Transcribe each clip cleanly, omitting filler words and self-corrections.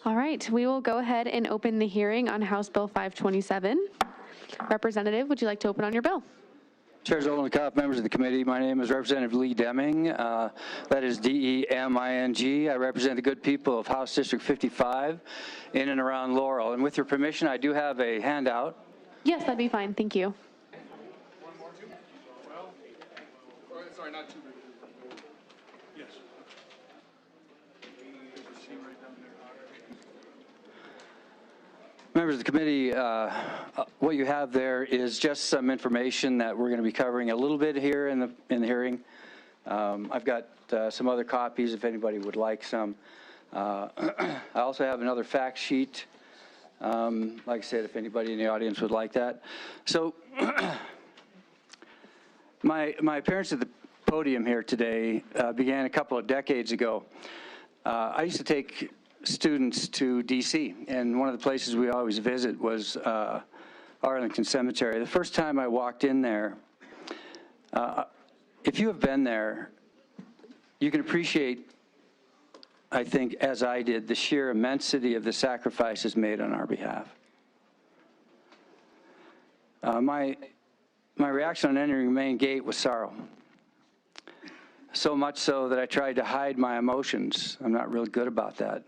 All right, we will go ahead and open the hearing on House Bill 527. Representative, would you like to open on your bill? Chair Zolnikov, members of the committee, my name is Representative Lee Deming. That is D-E-M-I-N-G. I represent the good people of House District 55 in and around Laurel. And with your permission, I do have a handout. Yes, that'd be fine. Thank you. One more, too? Well, sorry, not too big. Yes. Members of the committee, what you have there is just some information that we're going to be covering a little bit here in the hearing. I've got some other copies if anybody would like some. I also have another fact sheet. Like I said, if anybody in the audience would like that. So my appearance at the podium here today began a couple of decades ago. I used to take students to D.C., and one of the places we always visit was Arlington Cemetery. The first time I walked in there, if you have been there, you can appreciate, I think, as I did, the sheer immensity of the sacrifices made on our behalf. My reaction on entering the main gate was sorrow. So much so that I tried to hide my emotions. I'm not really good about that.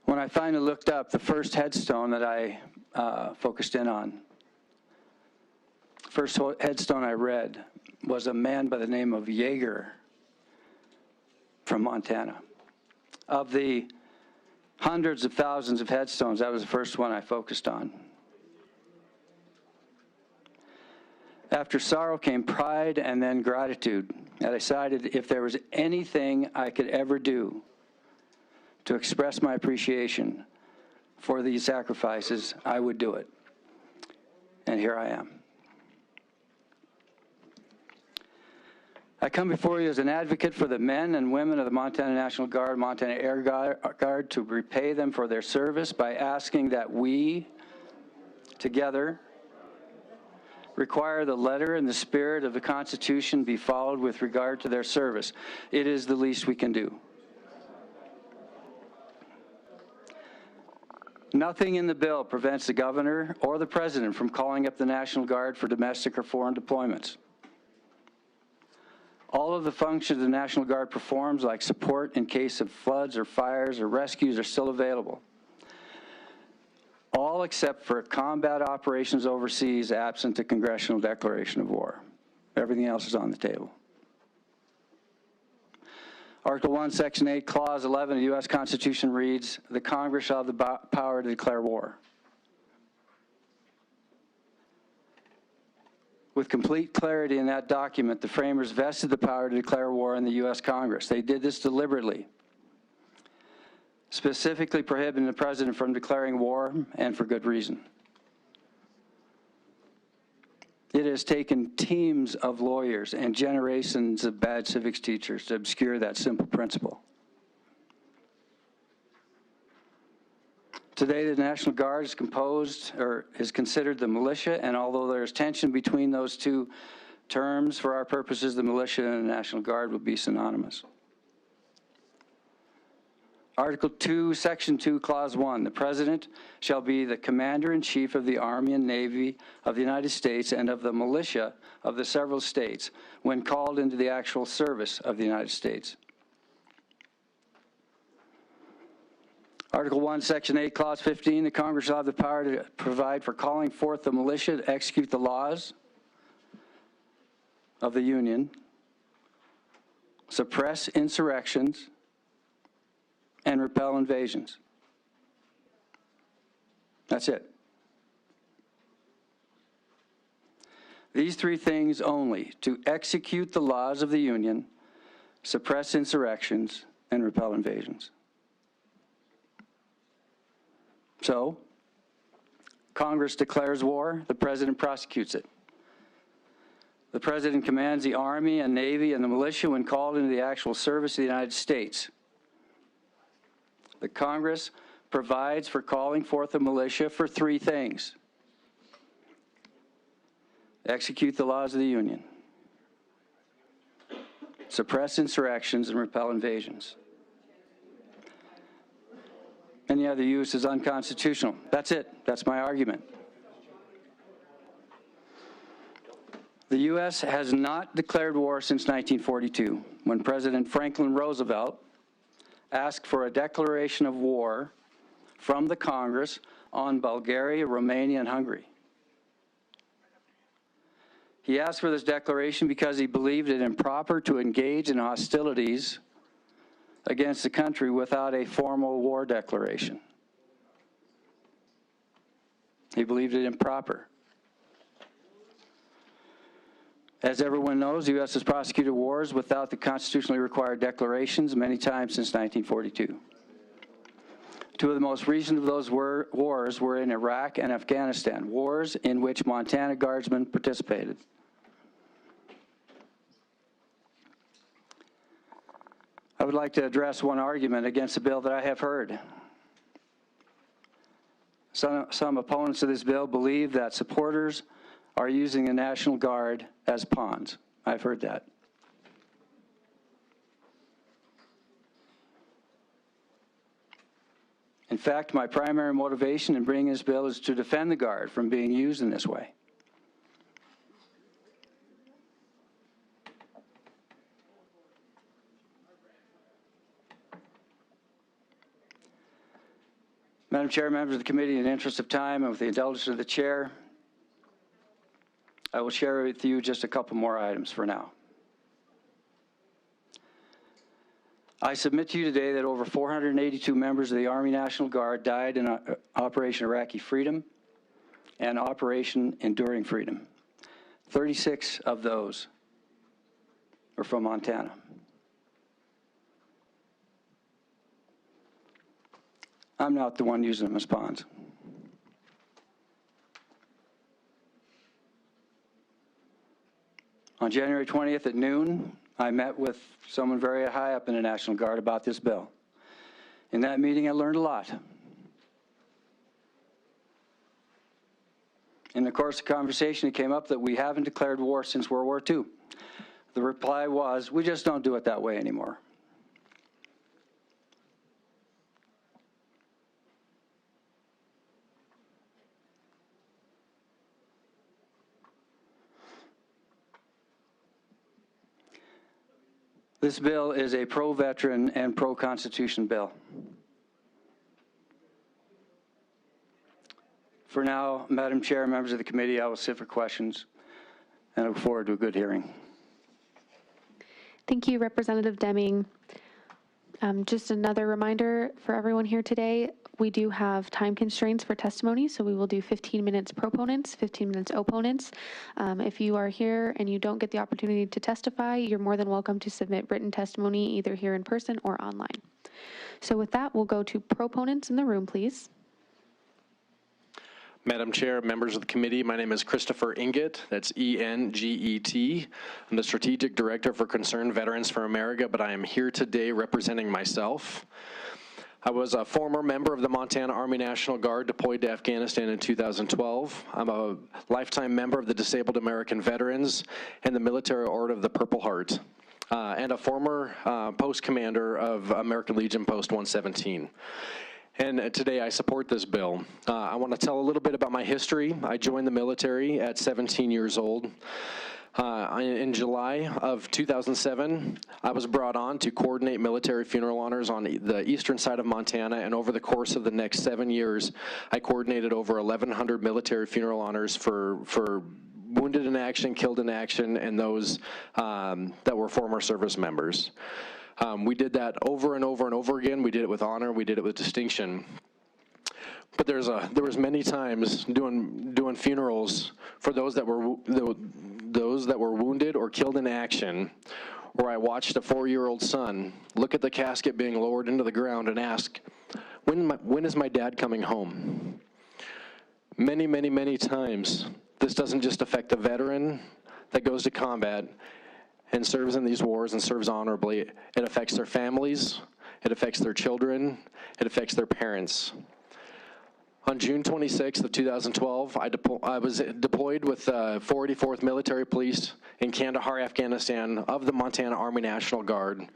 When I finally looked up, the first headstone that I focused in on, first headstone I read was a man by the name of Yeager from Montana. Of the hundreds of thousands of headstones, that was the first one I focused on. After sorrow came pride and then gratitude. I decided if there was anything I could ever do to express my appreciation for these sacrifices, I would do it. And here I am. I come before you as an advocate for the men and women of the Montana National Guard, Montana Air Guard, to repay them for their service by asking that we, together, require the letter and the spirit of the Constitution be followed with regard to their service. It is the least we can do. Nothing in the bill prevents the governor or the president from calling up the National Guard for domestic or foreign deployments. All of the functions the National Guard performs, like support in case of floods or fires or rescues, are still available. All except for combat operations overseas absent a congressional declaration of war. Everything else is on the table. Article 1, Section 8, Clause 11 of the U.S. Constitution reads, the Congress shall have the power to declare war. With complete clarity in that document, the framers vested the power to declare war in the U.S. Congress. They did this deliberately, specifically prohibiting the president from declaring war, and for good reason. It has taken teams of lawyers and generations of bad civics teachers to obscure that simple principle. Today, the National Guard is composed, or is considered the militia, and although there is tension between those two terms, for our purposes, the militia and the National Guard will be synonymous. Article 2, Section 2, Clause 1, the President shall be the Commander-in-Chief of the Army and Navy of the United States and of the militia of the several states when called into the actual service of the United States. Article 1, Section 8, Clause 15, the Congress shall have the power to provide for calling forth the militia to execute the laws of the Union, suppress insurrections, and repel invasions. That's it. These three things only: to execute the laws of the Union, suppress insurrections, and repel invasions. So, Congress declares war, the President prosecutes it. The President commands the Army and Navy and the militia when called into the actual service of the United States. The Congress provides for calling forth the militia for three things: execute the laws of the Union, suppress insurrections, and repel invasions. Any other use is unconstitutional. That's it. That's my argument. The U.S. has not declared war since 1942, when President Franklin Roosevelt asked for a declaration of war from the Congress on Bulgaria, Romania, and Hungary. He asked for this declaration because he believed it improper to engage in hostilities against the country without a formal war declaration. He believed it improper. As everyone knows, the U.S. has prosecuted wars without the constitutionally required declarations many times since 1942. Two of the most recent of those wars were in Iraq and Afghanistan, wars in which Montana Guardsmen participated. I would like to address one argument against the bill that I have heard. Some opponents of this bill believe that supporters are using the National Guard as pawns. I've heard that. In fact, my primary motivation in bringing this bill is to defend the Guard from being used in this way. Madam Chair, members of the committee, in the interest of time and with the indulgence of the chair, I will share with you just a couple more items for now. I submit to you today that over 482 members of the Army National Guard died in Operation Iraqi Freedom and Operation Enduring Freedom. 36 of those are from Montana. I'm not the one using them as pawns. On January 20th at noon, I met with someone very high up in the National Guard about this bill. In that meeting, I learned a lot. In the course of the conversation, it came up that we haven't declared war since World War II. The reply was, we just don't do it that way anymore. This bill is a pro-veteran and pro-Constitution bill. For now, Madam Chair, members of the committee, I will sit for questions and look forward to a good hearing. Thank you, Representative Deming. Just another reminder for everyone here today, we do have time constraints for testimony, so we will do 15 minutes proponents, 15 minutes opponents. If you are here and you don't get the opportunity to testify, you're more than welcome to submit written testimony either here in person or online. So with that, we'll go to proponents in the room, please. Madam Chair, members of the committee, my name is Christopher Inget, that's E-N-G-E-T. I'm the Strategic Director for Concerned Veterans for America, but I am here today representing myself. I was a former member of the Montana Army National Guard deployed to Afghanistan in 2012. I'm a lifetime member of the Disabled American Veterans and the Military Order of the Purple Heart, and a former post commander of American Legion Post 117. And today I support this bill. I want to tell a little bit about my history. I joined the military at 17 years old. In July of 2007, I was brought on to coordinate military funeral honors on the eastern side of Montana, and over the course of the next 7 years, I coordinated over 1,100 military funeral honors for wounded in action, killed in action, and those that were former service members. We did that over and over and over again. We did it with honor. We did it with distinction. But there was many times doing funerals for those that were wounded or killed in action, where I watched a 4-year-old son look at the casket being lowered into the ground and ask, "When is my dad coming home?" Many, many, many times, this doesn't just affect the veteran that goes to combat and serves in these wars and serves honorably. It affects their families, it affects their children, it affects their parents. On June 26th of 2012, I was deployed with 484th Military Police in Kandahar, Afghanistan, of the Montana Army National Guard.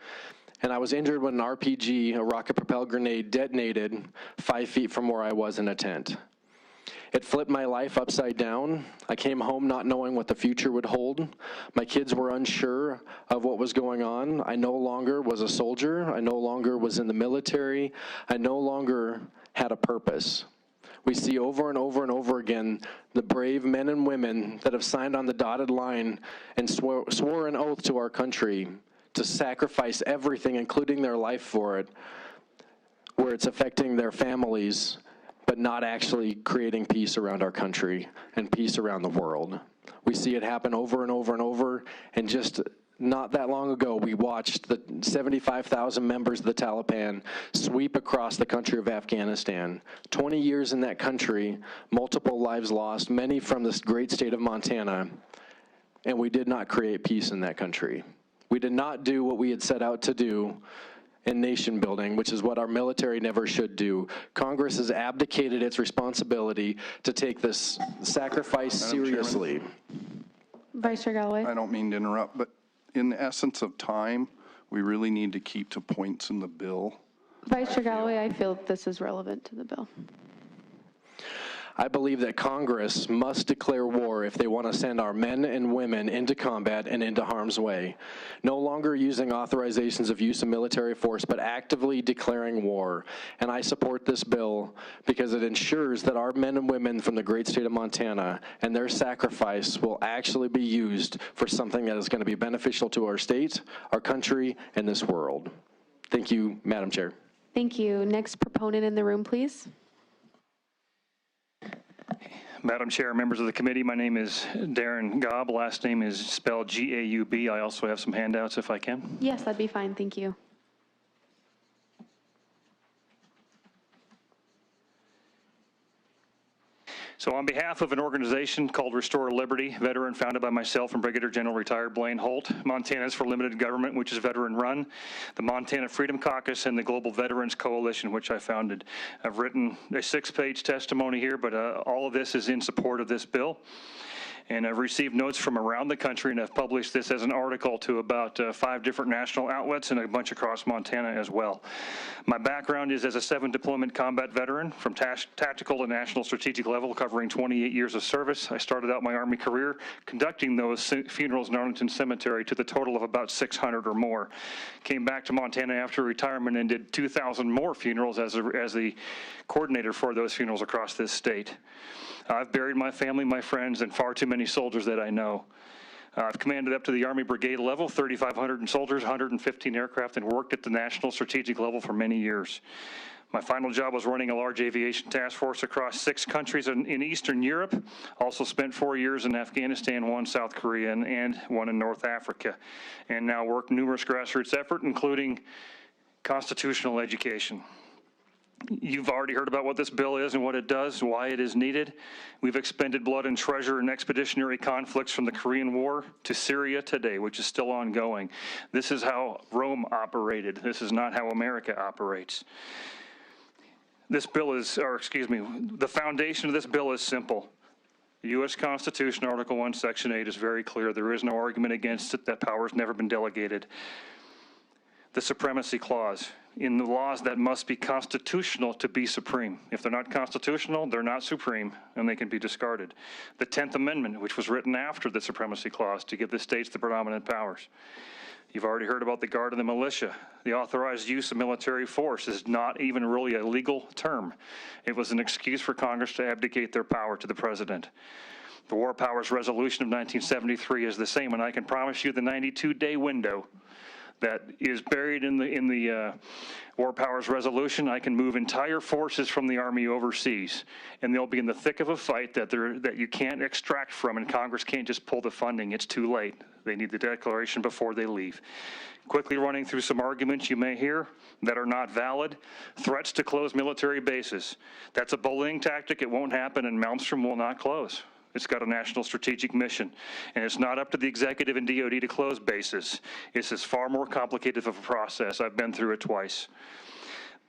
and I was injured when an RPG, a rocket-propelled grenade, detonated 5 feet from where I was in a tent. It flipped my life upside down. I came home not knowing what the future would hold. My kids were unsure of what was going on. I no longer was a soldier. I no longer was in the military. I no longer had a purpose. We see over and over and over again the brave men and women that have signed on the dotted line and swore an oath to our country to sacrifice everything, including their life for it, where it's affecting their families, but not actually creating peace around our country and peace around the world. We see it happen over and over and over, and just not that long ago, we watched the 75,000 members of the Taliban sweep across the country of Afghanistan. 20 years in that country, multiple lives lost, many from this great state of Montana, and we did not create peace in that country. We did not do what we had set out to do in nation building, which is what our military never should do. Congress has abdicated its responsibility to take this sacrifice seriously. Vice Chair Galloway. I don't mean to interrupt, but in the essence of time, we really need to keep to points in the bill. Vice Chair Galloway, I feel this is relevant to the bill. I believe that Congress must declare war if they want to send our men and women into combat and into harm's way. No longer using authorizations of use of military force, but actively declaring war. And I support this bill because it ensures that our men and women from the great state of Montana and their sacrifice will actually be used for something that is going to be beneficial to our state, our country, and this world. Thank you, Madam Chair. Thank you. Next proponent in the room, please. Madam Chair, members of the committee, my name is Darren Gaub. Last name is spelled G-A-U-B. I also have some handouts if I can. Yes, that'd be fine. Thank you. So on behalf of an organization called Restore Liberty, veteran founded by myself and Brigadier General retired Blaine Holt, Montana's for Limited Government, which is veteran run, the Montana Freedom Caucus, and the Global Veterans Coalition, which I founded. I've written a 6-page testimony here, but all of this is in support of this bill. And I've received notes from around the country, and I've published this as an article to about 5 different national outlets and a bunch across Montana as well. My background is as a 7-deployment combat veteran from tactical to national strategic level, covering 28 years of service. I started out my Army career conducting those funerals in Arlington Cemetery to the total of about 600 or more. Came back to Montana after retirement and did 2,000 more funerals as the coordinator for those funerals across this state. I've buried my family, my friends, and far too many soldiers that I know. I've commanded up to the Army brigade level, 3,500 soldiers, 115 aircraft, and worked at the national strategic level for many years. My final job was running a large aviation task force across 6 countries in Eastern Europe. Also spent 4 years in Afghanistan, 1 South Korea, and 1 in North Africa. And now work numerous grassroots efforts, including constitutional education. You've already heard about what this bill is and what it does, why it is needed. We've expended blood and treasure in expeditionary conflicts from the Korean War to Syria today, which is still ongoing. This is how Rome operated. This is not how America operates. This bill is, the foundation of this bill is simple. The U.S. Constitution, Article 1, Section 8 is very clear. There is no argument against it. That power has never been delegated. The Supremacy Clause, in the laws that must be constitutional to be supreme. If they're not constitutional, they're not supreme, and they can be discarded. The 10th Amendment, which was written after the Supremacy Clause to give the states the predominant powers. You've already heard about the Guard and the militia. The authorized use of military force is not even really a legal term. It was an excuse for Congress to abdicate their power to the president. The War Powers Resolution of 1973 is the same, and I can promise you the 92-day window that is buried in the War Powers Resolution. I can move entire forces from the Army overseas, and they'll be in the thick of a fight that you can't extract from, and Congress can't just pull the funding. It's too late. They need the declaration before they leave. Quickly running through some arguments you may hear that are not valid. Threats to close military bases. That's a bullying tactic. It won't happen, and Malmstrom will not close. It's got a national strategic mission, and it's not up to the executive and DOD to close bases. This is far more complicated of a process. I've been through it twice.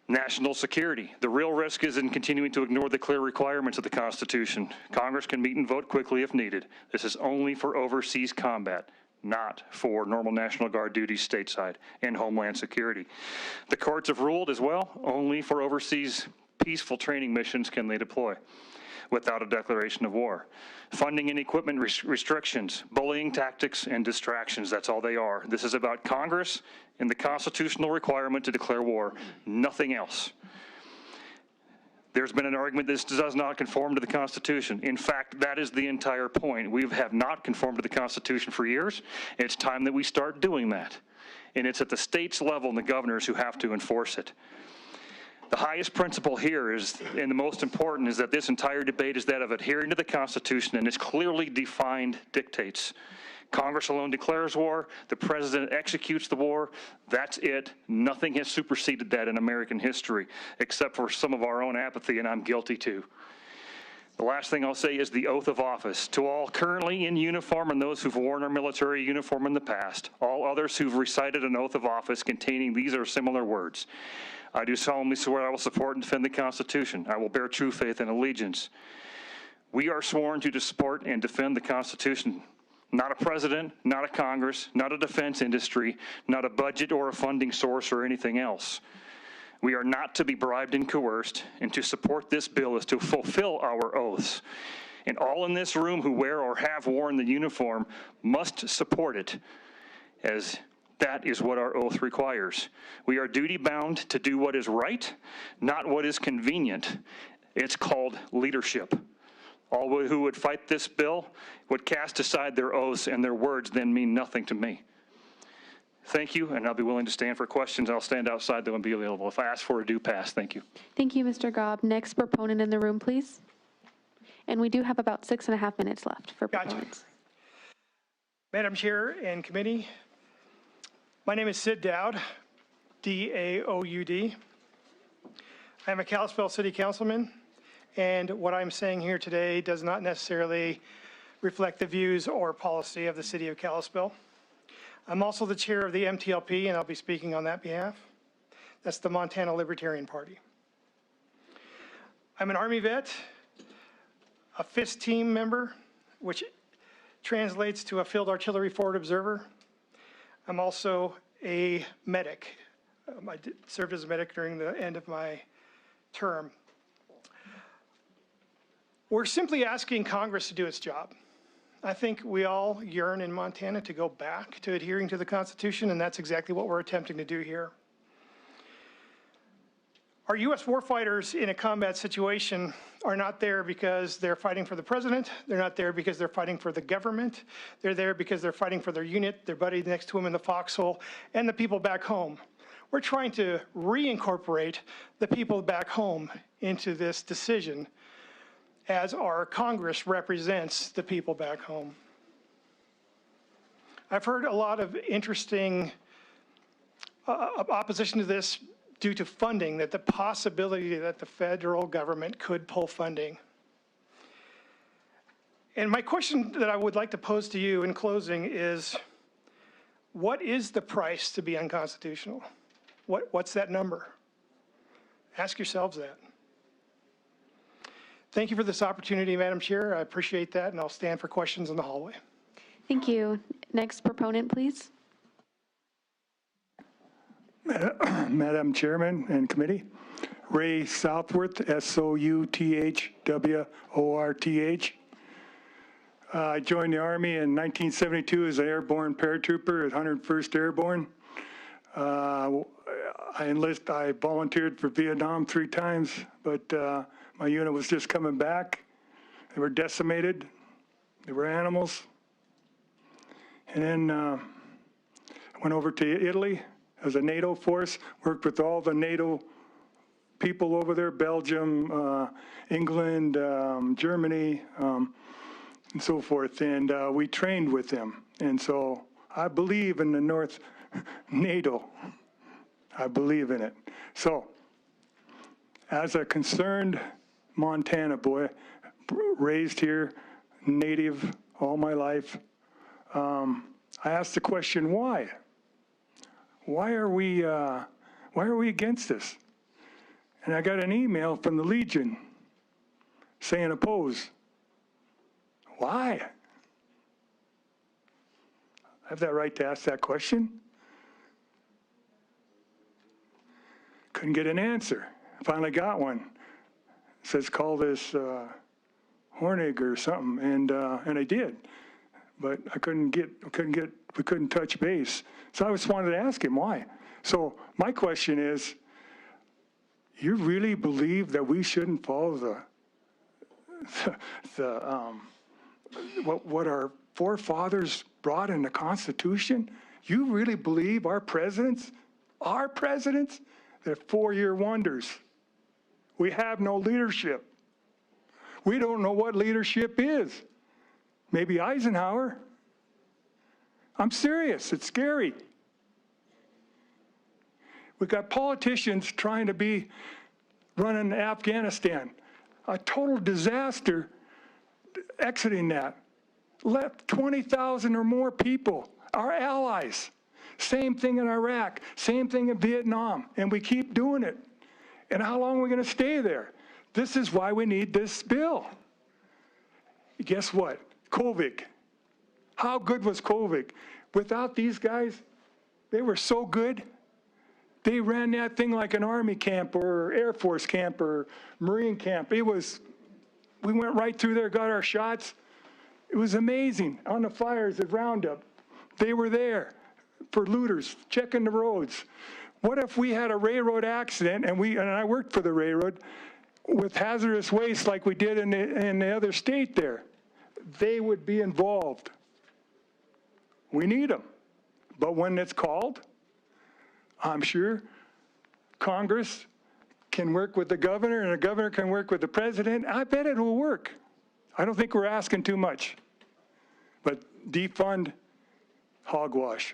National security. The real risk is in continuing to ignore the clear requirements of the Constitution. Congress can meet and vote quickly if needed. This is only for overseas combat, not for normal National Guard duties stateside and Homeland Security. The courts have ruled as well, only for overseas peaceful training missions can they deploy without a declaration of war. Funding and equipment restrictions, bullying tactics, and distractions, that's all they are. This is about Congress and the constitutional requirement to declare war, nothing else. There's been an argument this does not conform to the Constitution. In fact, that is the entire point. We have not conformed to the Constitution for years. It's time that we start doing that. And it's at the state's level and the governors who have to enforce it. The highest principle here is, and the most important, is that this entire debate is that of adhering to the Constitution and its clearly defined dictates. Congress alone declares war, the president executes the war, that's it. Nothing has superseded that in American history, except for some of our own apathy, and I'm guilty too. The last thing I'll say is the oath of office. To all currently in uniform and those who've worn our military uniform in the past, all others who've recited an oath of office containing these or similar words. I do solemnly swear I will support and defend the Constitution. I will bear true faith and allegiance. We are sworn to support and defend the Constitution. Not a president, not a Congress, not a defense industry, not a budget or a funding source or anything else. We are not to be bribed and coerced, and to support this bill is to fulfill our oaths. And all in this room who wear or have worn the uniform must support it, as that is what our oath requires. We are duty-bound to do what is right, not what is convenient. It's called leadership. All who would fight this bill would cast aside their oaths, and their words then mean nothing to me. Thank you, and I'll be willing to stand for questions. I'll stand outside, though, and be available if I ask for a due pass. Thank you. Thank you, Mr. Gobb. Next proponent in the room, please. And we do have about 6.5 minutes left for proponents. Madam Chair and committee, my name is Sid Dowd, D-A-O-U-D. I'm a Kalispell City Councilman, and what I'm saying here today does not necessarily reflect the views or policy of the City of Kalispell. I'm also the chair of the MTLP, and I'll be speaking on that behalf. That's the Montana Libertarian Party. I'm an Army vet, a FIST team member, which translates to a Field Artillery Forward Observer. I'm also a medic. I served as a medic during the end of my term. We're simply asking Congress to do its job. I think we all yearn in Montana to go back to adhering to the Constitution, and that's exactly what we're attempting to do here. Our U.S. warfighters in a combat situation are not there because they're fighting for the president. They're not there because they're fighting for the government. They're there because they're fighting for their unit, their buddy next to them in the foxhole, and the people back home. We're trying to reincorporate the people back home into this decision, as our Congress represents the people back home. I've heard a lot of interesting opposition to this due to funding, that the possibility that the federal government could pull funding. And my question that I would like to pose to you in closing is, what is the price to be unconstitutional? What's that number? Ask yourselves that. Thank you for this opportunity, Madam Chair. I appreciate that, and I'll stand for questions in the hallway. Thank you. Next proponent, please. Madam Chairman and committee, Ray Southworth, S-O-U-T-H-W-O-R-H. I joined the Army in 1972 as an airborne paratrooper at 101st Airborne. I volunteered for Vietnam 3 times, but my unit was just coming back. They were decimated. They were animals. And then I went over to Italy as a NATO force, worked with all the NATO people over there, Belgium, England, Germany, and so forth. And we trained with them. And so I believe in the North NATO. I believe in it. So as a concerned Montana boy, raised here, native all my life, I asked the question, why? Why are we against this? And I got an email from the Legion saying oppose. Why? I have that right to ask that question. Couldn't get an answer. Finally got one. It says call this Hornig or something, and I did, but we couldn't touch base. So I just wanted to ask him why. So my question is, you really believe that we shouldn't follow what our forefathers brought in the Constitution? You really believe our presidents, they're four-year wonders? We have no leadership. We don't know what leadership is. Maybe Eisenhower. I'm serious, it's scary. We got politicians trying to be running Afghanistan. A total disaster exiting that. Left 20,000 or more people, our allies. Same thing in Iraq, same thing in Vietnam, and we keep doing it. And how long are we going to stay there? This is why we need this bill. Guess what? COVID. How good was COVID? Without these guys, they were so good. They ran that thing like an Army camp or Air Force camp or Marine camp. We went right through there, got our shots. It was amazing. On the fires at Roundup, they were there for looters, checking the roads. What if we had a railroad accident, and I worked for the railroad, with hazardous waste like we did in the other state there? They would be involved. We need them. But when it's called, I'm sure Congress can work with the governor, and the governor can work with the president. I bet it will work. I don't think we're asking too much. But defund hogwash.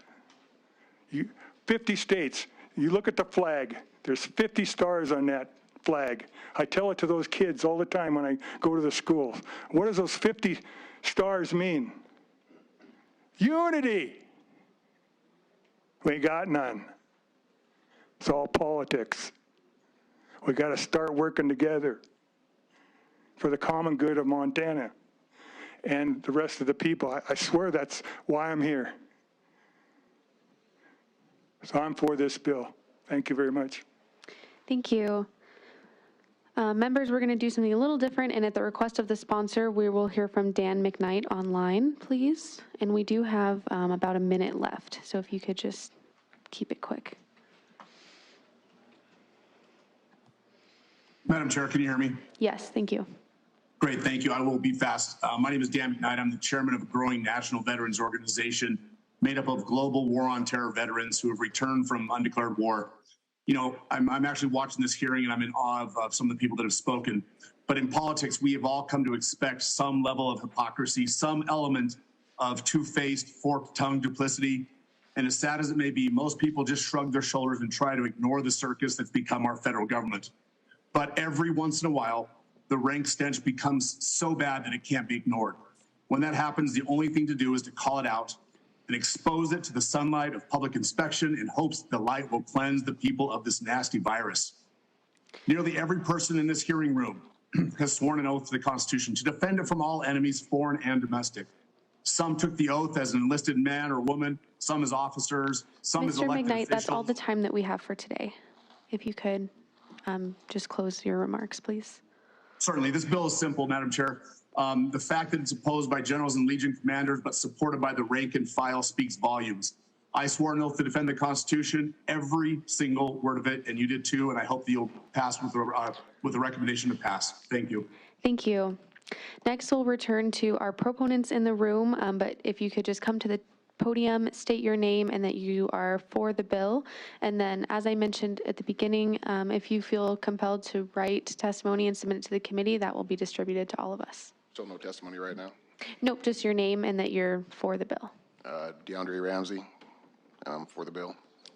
50 states. You look at the flag, there's 50 stars on that flag. I tell it to those kids all the time when I go to the schools. What does those 50 stars mean? Unity. We got none. It's all politics. We got to start working together for the common good of Montana and the rest of the people. I swear that's why I'm here. So I'm for this bill. Thank you very much. Thank you. Members, we're going to do something a little different, and at the request of the sponsor, we will hear from Dan McKnight online, please. And we do have about a minute left, so if you could just keep it quick. Madam Chair, can you hear me? Yes, thank you. Great, thank you. I will be fast. My name is Dan McKnight. I'm the chairman of a growing national veterans organization made up of global war on terror veterans who have returned from undeclared war. You know, I'm actually watching this hearing and I'm in awe of some of the people that have spoken. But in politics, we have all come to expect some level of hypocrisy, some element of two-faced, forked-tongued duplicity. And as sad as it may be, most people just shrug their shoulders and try to ignore the circus that's become our federal government. But every once in a while, the rank stench becomes so bad that it can't be ignored. When that happens, the only thing to do is to call it out and expose it to the sunlight of public inspection in hopes the light will cleanse the people of this nasty virus. Nearly every person in this hearing room has sworn an oath to the Constitution to defend it from all enemies, foreign and domestic. Some took the oath as an enlisted man or woman, some as officers, some as elected officials. Mr. McKnight, that's all the time that we have for today. If you could just close your remarks, please. Certainly. This bill is simple, Madam Chair. The fact that it's opposed by generals and Legion commanders but supported by the rank and file speaks volumes. I swore an oath to defend the Constitution, every single word of it, and you did too, and I hope that you'll pass with a recommendation to pass. Thank you. Thank you. Next, we'll return to our proponents in the room, but if you could just come to the podium, state your name and that you are for the bill. And then, as I mentioned at the beginning, if you feel compelled to write testimony and submit it to the committee, that will be distributed to all of us. So no testimony right now? Nope, just your name and that you're for the bill. DeAndre Ramsey, for the bill.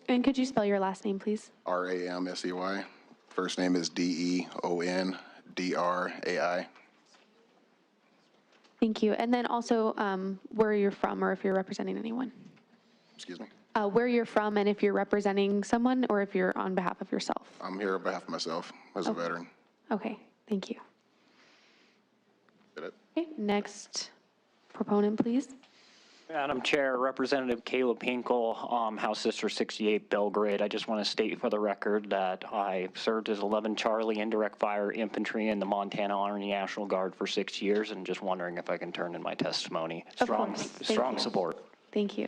And could you spell your last name, please? R-A-M-S-E-Y. First name is D-E-O-N-D-R-A-I. Thank you. And then also where you're from or if you're representing anyone. Excuse me? Where you're from and if you're representing someone or if you're on behalf of yourself. I'm here on behalf of myself as a veteran. Okay, thank you. Did it? Okay, next proponent, please. Madam Chair, Representative Caleb Hinkle, House District 68, Belgrade. I just want to state for the record that I served as 11 Charlie indirect fire infantry in the Montana Army National Guard for 6 years, and just wondering if I can turn in my testimony. Strong support. Thank you.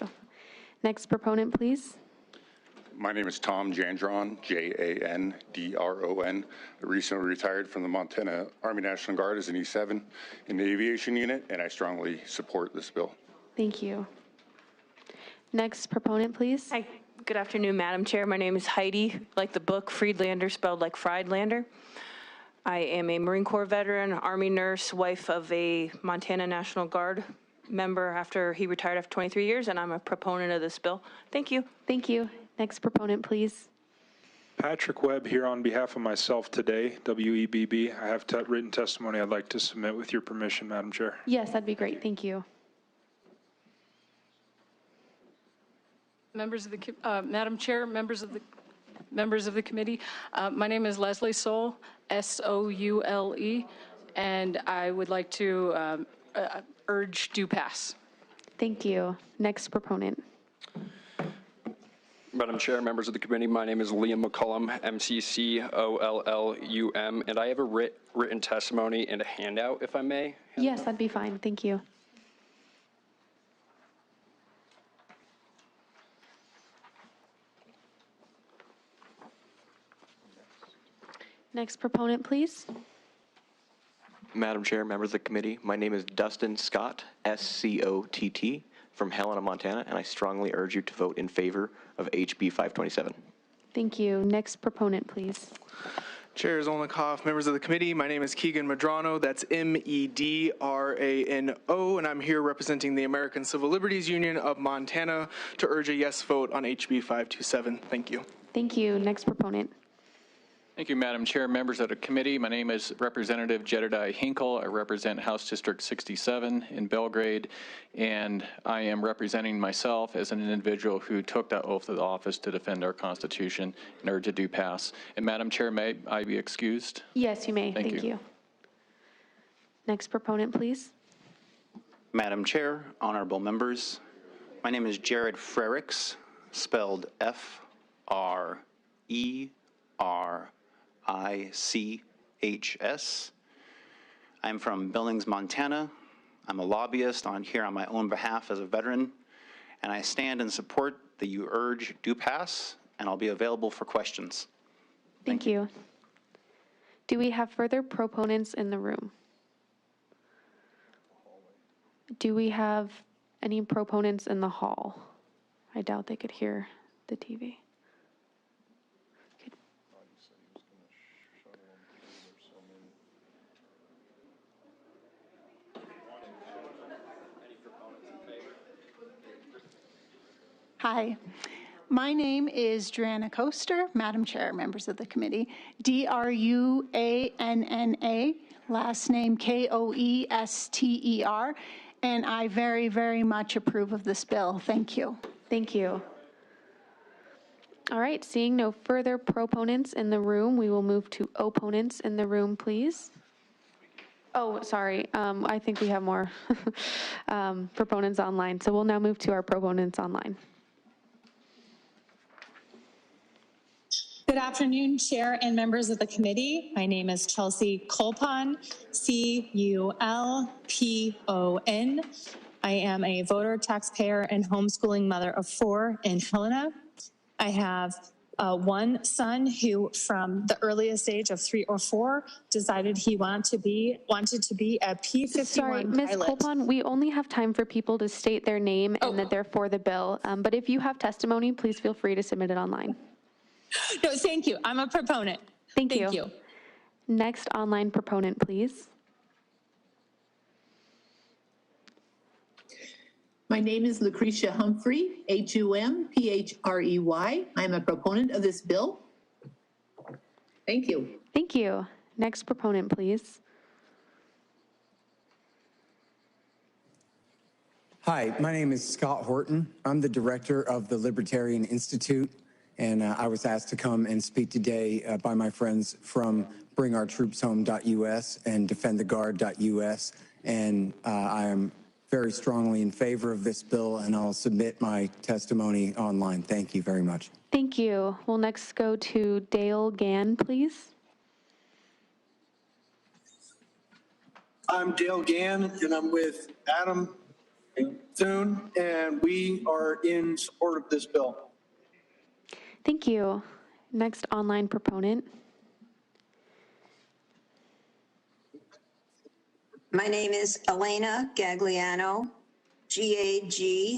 Next proponent, please. My name is Tom Jandron, Jandron. I recently retired from the Montana Army National Guard as an E7 in the aviation unit, and I strongly support this bill. Thank you. Next proponent, please. Hi, good afternoon, Madam Chair. My name is Heidi, like the book, Friedlander, spelled like Friedlander. I am a Marine Corps veteran, Army nurse, wife of a Montana National Guard member after he retired after 23 years, and I'm a proponent of this bill. Thank you. Thank you. Next proponent, please. Patrick Webb here on behalf of myself today, WEBB. I have written testimony I'd like to submit with your permission, Madam Chair. Yes, that'd be great. Thank you. Members of the Madam Chair, members of the committee, my name is Leslie Soule, S-O-U-L-E, and I would like to urge do pass. Thank you. Next proponent. Madam Chair, members of the committee, my name is Liam McCullum, M-C-C-O-L-L-U-M, and I have a written testimony and a handout, if I may. Yes, that'd be fine. Thank you. Next proponent, please. Madam Chair, members of the committee, my name is Dustin Scott, S-C-O-T-T, from Helena, Montana, and I strongly urge you to vote in favor of HB 527. Thank you. Next proponent, please. Chair Zolnikoff, members of the committee, my name is Keegan Medrano, that's M-E-D-R-A-N-O, and I'm here representing the American Civil Liberties Union of Montana to urge a yes vote on HB 527. Thank you. Thank you. Next proponent. Thank you, Madam Chair, members of the committee. My name is Representative Jedediah Hinkle. I represent House District 67 in Belgrade, and I am representing myself as an individual who took that oath of office to defend our Constitution in order to do pass. And Madam Chair, may I be excused? Yes, you may. Thank you. Next proponent, please. Madam Chair, honorable members, my name is Jared Frericks, spelled F-R-E-R-I-C-H-S. I'm from Billings, Montana. I'm a lobbyist here on my own behalf as a veteran, and I stand in support that you urge do pass, and I'll be available for questions. Thank you. Do we have further proponents in the room? Do we have any proponents in the hall? I doubt they could hear the TV. Hi, my name is Joanna Coaster, Madam Chair, members of the committee, D-R-U-A-N-N-A, last name K-O-E-S-T-E-R, and I very, very much approve of this bill. Thank you. Thank you. All right, seeing no further proponents in the room, we will move to opponents in the room, please. Oh, sorry, I think we have more proponents online, so we'll now move to our proponents online. Good afternoon, Chair and members of the committee. My name is Chelsea Culpon, C-U-L-P-O-N. I am a voter, taxpayer, and homeschooling mother of 4 in Helena. I have one son who, from the earliest age of 3 or 4, decided he wanted to be a P-51 Sorry, Ms. Culpon, we only have time for people to state their name and that they're for the bill. But if you have testimony, please feel free to submit it online. No, thank you. I'm a proponent. Thank you. Next online proponent, please. My name is Lucretia Humphrey, H-U-M-P-H-R-E-Y. I'm a proponent of this bill. Thank you. Thank you. Next proponent, please. Hi, my name is Scott Horton. I'm the director of the Libertarian Institute, and I was asked to come and speak today by my friends from BringOurTroopsHome.us and DefendTheGuard.us, and I am very strongly in favor of this bill, and I'll submit my testimony online. Thank you very much. Thank you. We'll next go to Dale Gann, please. I'm Dale Gann, and I'm with Adam Thune, and we are in support of this bill. Thank you. Next online proponent. My name is Elena Gagliano, Gagliano,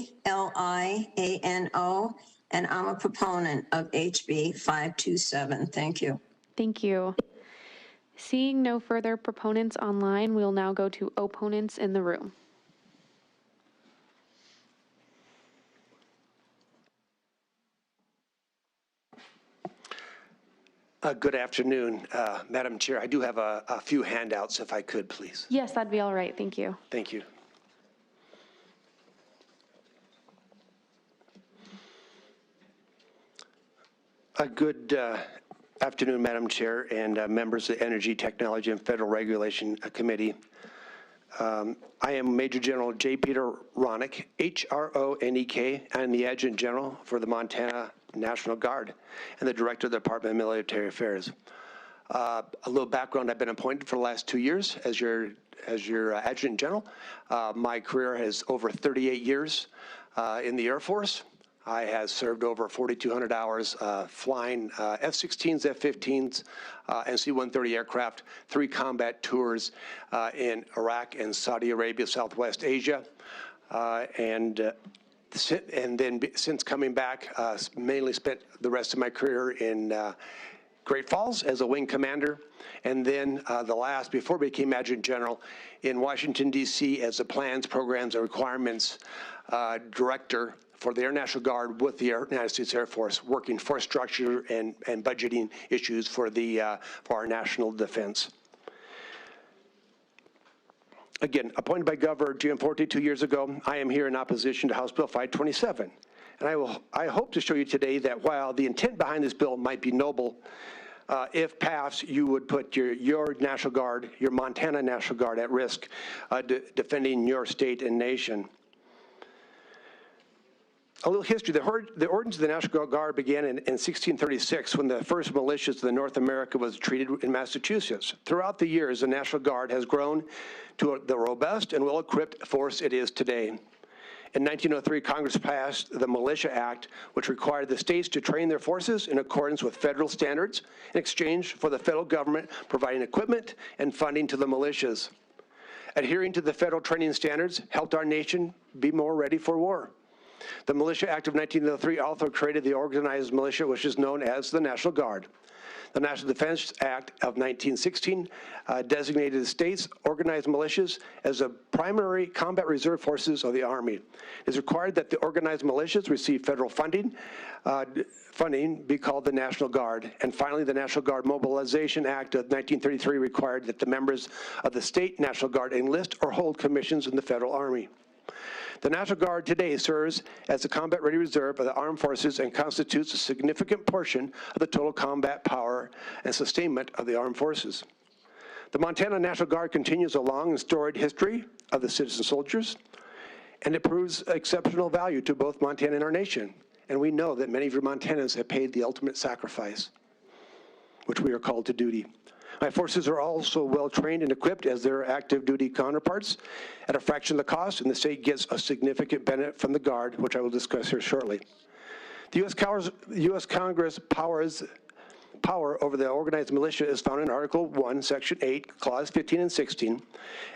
and I'm a proponent of HB 527. Thank you. Thank you. Seeing no further proponents online, we'll now go to opponents in the room. Good afternoon, Madam Chair. I do have a few handouts, if I could, please. Yes, that'd be all right. Thank you. Thank you. Good afternoon, Madam Chair and members of the Energy, Technology, and Federal Regulation Committee. I am Major General J. Peter Ronick, H-R-O-N-E-K. I'm the Adjutant General for the Montana National Guard and the Director of the Department of Military Affairs. A little background, I've been appointed for the last 2 years as your Adjutant General. My career has over 38 years in the Air Force. I have served over 4,200 hours flying F-16s, F-15s, and C-130 aircraft, 3 combat tours in Iraq and Saudi Arabia, Southwest Asia, and then since coming back, mainly spent the rest of my career in Great Falls as a wing commander, and then before I became Adjutant General, in Washington, D.C. as the Plans, Programs, and Requirements Director for the Air National Guard with the United States Air Force, working force structure and budgeting issues for our national defense. Again, appointed by Governor Gianforte 2 years ago, I am here in opposition to House Bill 527. And I hope to show you today that while the intent behind this bill might be noble, if passed, you would put your National Guard, your Montana National Guard at risk defending your state and nation. A little history. The origins of the National Guard began in 1636 when the first militias of North America was treated in Massachusetts. Throughout the years, the National Guard has grown to the robust and well-equipped force it is today. In 1903, Congress passed the Militia Act, which required the states to train their forces in accordance with federal standards in exchange for the federal government providing equipment and funding to the militias. Adhering to the federal training standards helped our nation be more ready for war. The Militia Act of 1903 also created the organized militia, which is known as the National Guard. The National Defense Act of 1916 designated the states' organized militias as the primary combat reserve forces of the Army. It is required that the organized militias receive federal funding be called the National Guard. And finally, the National Guard Mobilization Act of 1933 required that the members of the state National Guard enlist or hold commissions in the federal Army. The National Guard today serves as the combat-ready reserve of the armed forces and constitutes a significant portion of the total combat power and sustainment of the armed forces. The Montana National Guard continues a long and storied history of the citizen soldiers, and it proves exceptional value to both Montana and our nation. And we know that many of your Montanans have paid the ultimate sacrifice, which we are called to duty. My forces are also well-trained and equipped as their active duty counterparts at a fraction of the cost, and the state gets a significant benefit from the Guard, which I will discuss here shortly. The U.S. Congress power over the organized militia is found in Article 1, Section 8, Clause 15 and 16,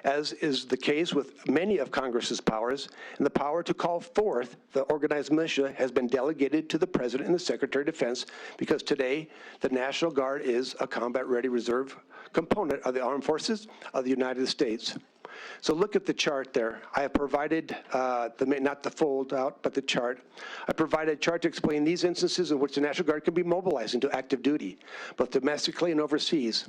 as is the case with many of Congress's powers, and the power to call forth the organized militia has been delegated to the President and the Secretary of Defense because today the National Guard is a combat-ready reserve component of the armed forces of the United States. So look at the chart there. I have provided, not the fold out, but the chart. I provided a chart to explain these instances in which the National Guard can be mobilized into active duty, both domestically and overseas.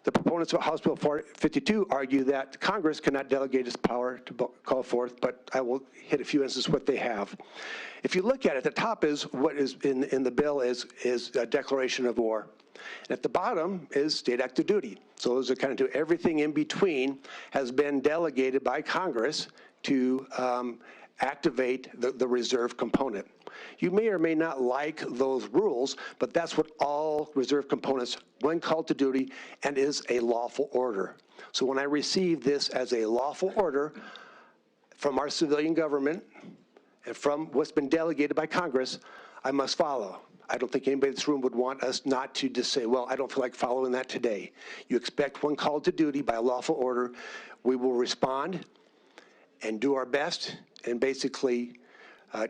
The proponents of House Bill 452 argue that Congress cannot delegate its power to call forth, but I will hit a few instances what they have. If you look at it, the top is what is in the bill is a declaration of war. And at the bottom is state active duty. So those are kind of everything in between has been delegated by Congress to activate the reserve component. You may or may not like those rules, but that's what all reserve components, when called to duty, and is a lawful order. So when I receive this as a lawful order from our civilian government and from what's been delegated by Congress, I must follow. I don't think anybody in this room would want us not to just say, well, I don't feel like following that today. You expect when called to duty by a lawful order, we will respond and do our best and basically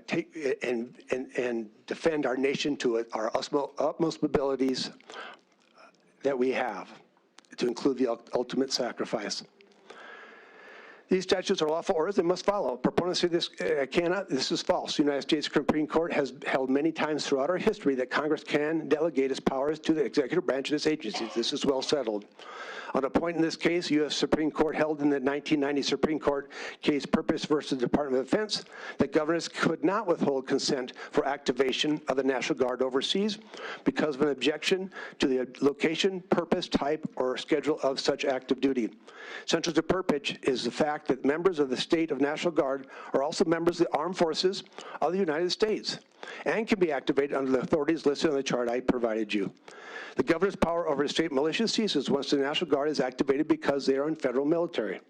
take and defend our nation to our utmost abilities that we have, to include the ultimate sacrifice. These statutes are lawful orders and must follow. Proponents say this cannot. This is false. The United States Supreme Court has held many times throughout our history that Congress can delegate its powers to the executive branch of its agencies. This is well settled. On a point in this case, U.S. Supreme Court held in the 1990 Supreme Court case Purpose versus Department of Defense that governors could not withhold consent for activation of the National Guard overseas because of an objection to the location, purpose, type, or schedule of such active duty. Central to Purpose is the fact that members of the state of National Guard are also members of the armed forces of the United States and can be activated under the authorities listed on the chart I provided you. The governor's power over the state militia ceases once the National Guard is activated because they are in federal military.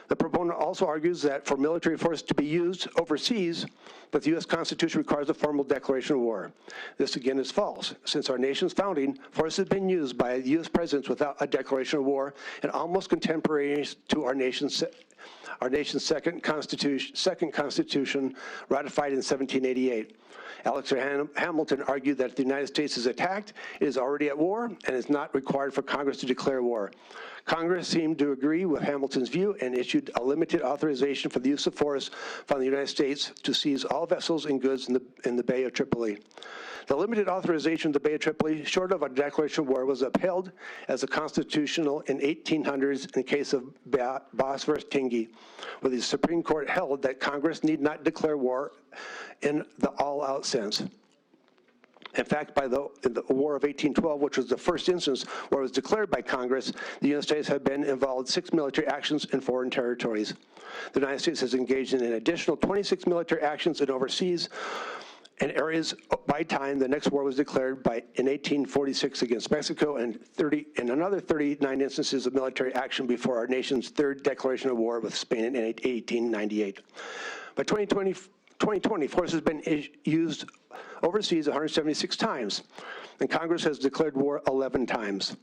The proponent also argues that for military force to be used overseas, that the U.S. Constitution requires a formal declaration of war. This again is false. Since our nation's founding, force has been used by U.S. presidents without a declaration of war and almost contemporaneous to our nation's second constitution ratified in 1788. Alexander Hamilton argued that if the United States is attacked, it is already at war and is not required for Congress to declare war. Congress seemed to agree with Hamilton's view and issued a limited authorization for the use of force from the United States to seize all vessels and goods in the Bay of Tripoli. The limited authorization of the Bay of Tripoli, short of a declaration of war, was upheld as a constitutional in 1800s in the case of Boss versus Tingey, where the Supreme Court held that Congress need not declare war in the all-out sense. In fact, in the War of 1812, which was the first instance where it was declared by Congress, the United States had been involved in 6 military actions in foreign territories. The United States has engaged in an additional 26 military actions in overseas and areas by time. The next war was declared in 1846 against Mexico, and another 39 instances of military action before our nation's third declaration of war with Spain in 1898. By 2020, force has been used overseas 176 times, and Congress has declared war 11 times.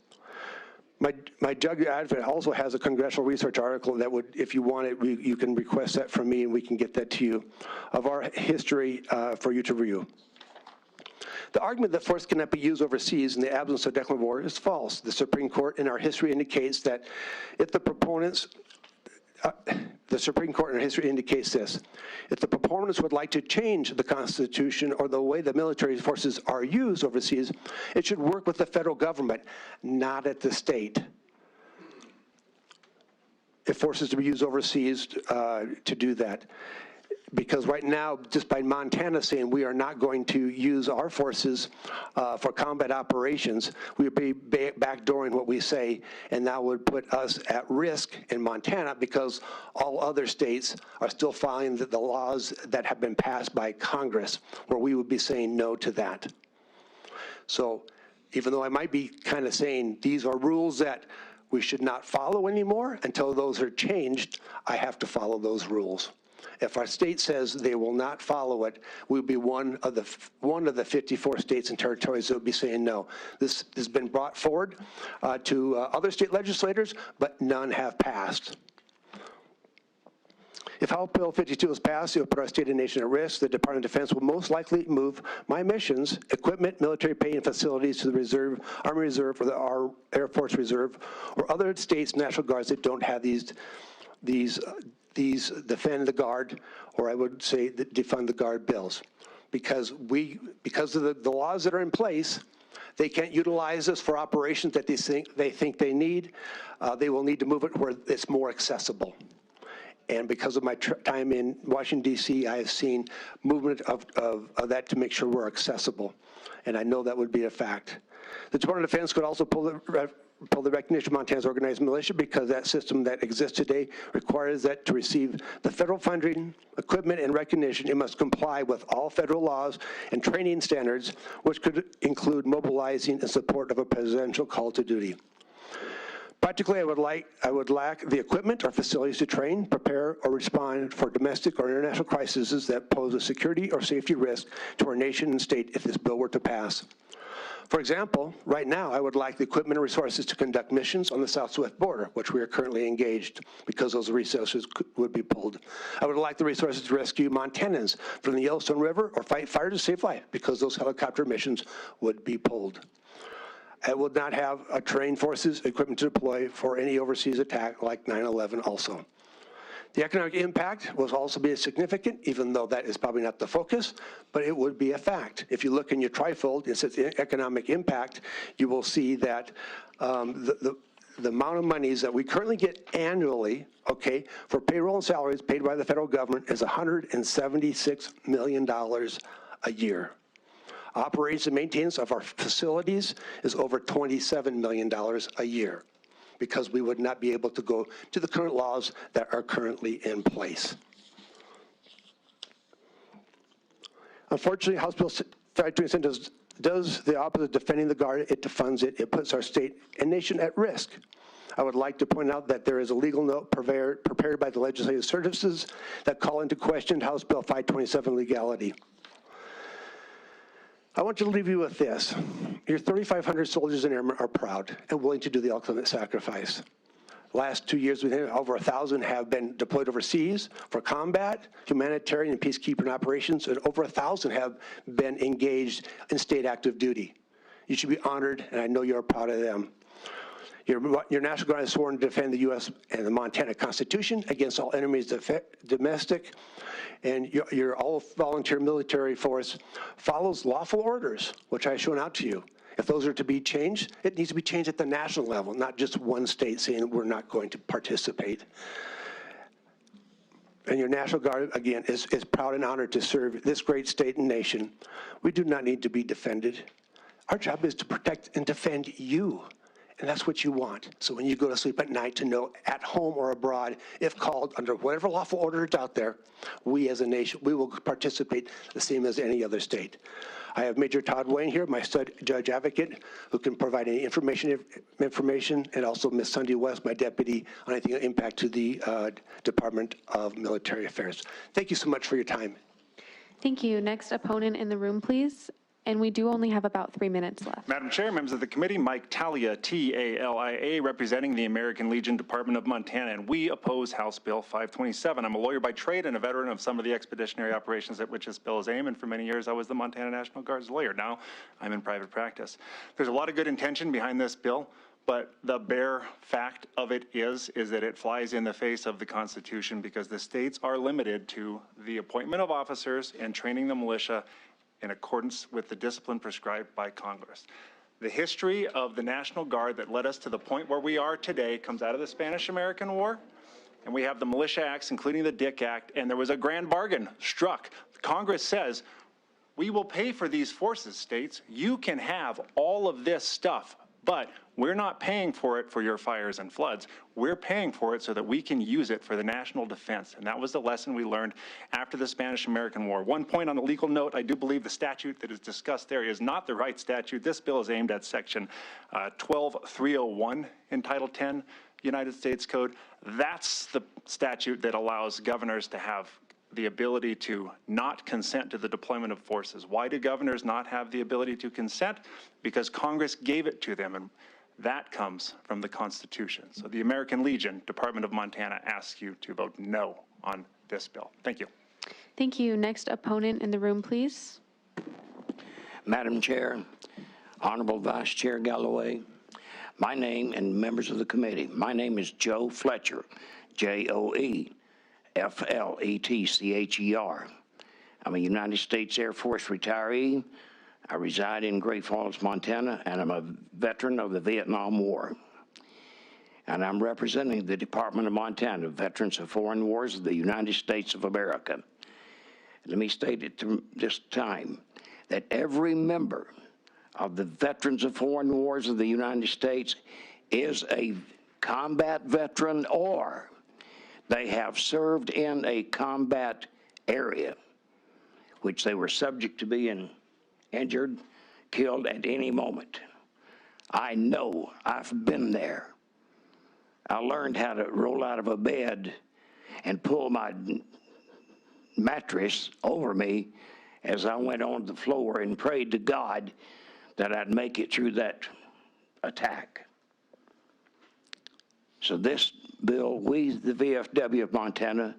My judge advocate also has a congressional research article that would, if you want it, you can request that from me and we can get that to you, of our history for you to review. The argument that force cannot be used overseas in the absence of declaration of war is false. The Supreme Court in our history indicates that if the proponents the Supreme Court in history indicates this. If the proponents would like to change the Constitution or the way the military forces are used overseas, it should work with the federal government, not at the state. If forces to be used overseas to do that. Because right now, just by Montana saying we are not going to use our forces for combat operations, we would be backdooring what we say, and that would put us at risk in Montana because all other states are still following the laws that have been passed by Congress, where we would be saying no to that. So even though I might be kind of saying these are rules that we should not follow anymore, until those are changed, I have to follow those rules. If our state says they will not follow it, we'll be one of the 54 states and territories that would be saying no. This has been brought forward to other state legislators, but none have passed. If House Bill 52 is passed, it will put our state and nation at risk. The Department of Defense will most likely move my missions, equipment, military pay, and facilities to the Reserve, Army Reserve, or our Air Force Reserve, or other states' National Guards that don't have these defend the guard, or I would say defund the guard bills, because of the laws that are in place, they can't utilize us for operations that they think they need. They will need to move it where it's more accessible. And because of my time in Washington, D.C., I have seen movement of that to make sure we're accessible. And I know that would be a fact. The Department of Defense could also pull the pull the recognition of Montana's organized militia because that system that exists today requires that to receive the federal funding, equipment, and recognition, it must comply with all federal laws and training standards, which could include mobilizing in support of a presidential call to duty. Practically, I would lack the equipment or facilities to train, prepare, or respond for domestic or international crises that pose a security or safety risk to our nation and state if this bill were to pass. For example, right now, I would like the equipment and resources to conduct missions on the south-south border, which we are currently engaged, because those resources would be pulled. I would like the resources to rescue Montanans from the Yellowstone River or fight fire to save life, because those helicopter missions would be pulled. I would not have trained forces, equipment to deploy for any overseas attack like 9/11 also. The economic impact will also be significant, even though that is probably not the focus, but it would be a fact. If you look in your trifold, it says economic impact, you will see that the amount of monies that we currently get annually, okay, for payroll and salaries paid by the federal government is $176 million a year. Operations and maintenance of our facilities is over $27 million a year, because we would not be able to go to the current laws that are currently in place. Unfortunately, House Bill 527 does the opposite, defending the Guard. It defunds it. It puts our state and nation at risk. I would like to point out that there is a legal note prepared by the Legislative Services that call into question House Bill 527 legality. I want to leave you with this. Your 3,500 soldiers and airmen are proud and willing to do the ultimate sacrifice. Last 2 years, over 1,000 have been deployed overseas for combat, humanitarian, and peacekeeping operations, and over 1,000 have been engaged in state active duty. You should be honored, and I know you're proud of them. Your National Guard is sworn to defend the U.S. and the Montana Constitution against all enemies domestic, and your all-volunteer military force follows lawful orders, which I've shown out to you. If those are to be changed, it needs to be changed at the national level, not just one state saying we're not going to participate. And your National Guard, again, is proud and honored to serve this great state and nation. We do not need to be defended. Our job is to protect and defend you. And that's what you want. So when you go to sleep at night, to know at home or abroad, if called under whatever lawful order is out there, we as a nation, we will participate the same as any other state. I have Major Todd Wayne here, my judge advocate, who can provide any information, and also Ms. Sunday West, my deputy, on anything that impact to the Department of Military Affairs. Thank you so much for your time. Thank you. Next opponent in the room, please. And we do only have about 3 minutes left. Madam Chair, members of the committee, Mike Talia, T-A-L-I-A, representing the American Legion Department of Montana, and we oppose House Bill 527. I'm a lawyer by trade and a veteran of some of the expeditionary operations at which this bill is aimed, and for many years I was the Montana National Guard's lawyer. Now I'm in private practice. There's a lot of good intention behind this bill, but the bare fact of it is that it flies in the face of the Constitution, because the states are limited to the appointment of officers and training the militia in accordance with the discipline prescribed by Congress. The history of the National Guard that led us to the point where we are today comes out of the Spanish-American War, and we have the Militia Acts, including the Dick Act, and there was a grand bargain struck. Congress says, we will pay for these forces, states. You can have all of this stuff, but we're not paying for it for your fires and floods. We're paying for it so that we can use it for the national defense. And that was the lesson we learned after the Spanish-American War. One point on a legal note, I do believe the statute that is discussed there is not the right statute. This bill is aimed at section 12301 in Title 10 United States Code. That's the statute that allows governors to have the ability to not consent to the deployment of forces. Why do governors not have the ability to consent? Because Congress gave it to them, and that comes from the Constitution. So the American Legion, Department of Montana, asks you to vote no on this bill. Thank you. Thank you. Next opponent in the room, please. Madam Chair, Honorable Vice Chair Galloway, my name and members of the committee, my name is Joe Fletcher, J-O-E-F-L-E-T-C-H-E-R. I'm a United States Air Force retiree. I reside in Great Falls, Montana, and I'm a veteran of the Vietnam War. And I'm representing the Department of Montana, Veterans of Foreign Wars of the United States of America. Let me state at this time that every member of the Veterans of Foreign Wars of the United States is a combat veteran or they have served in a combat area, which they were subject to being injured, killed at any moment. I know, I've been there. I learned how to roll out of a bed and pull my mattress over me as I went on the floor and prayed to God that I'd make it through that attack. So this bill, we, the VFW of Montana,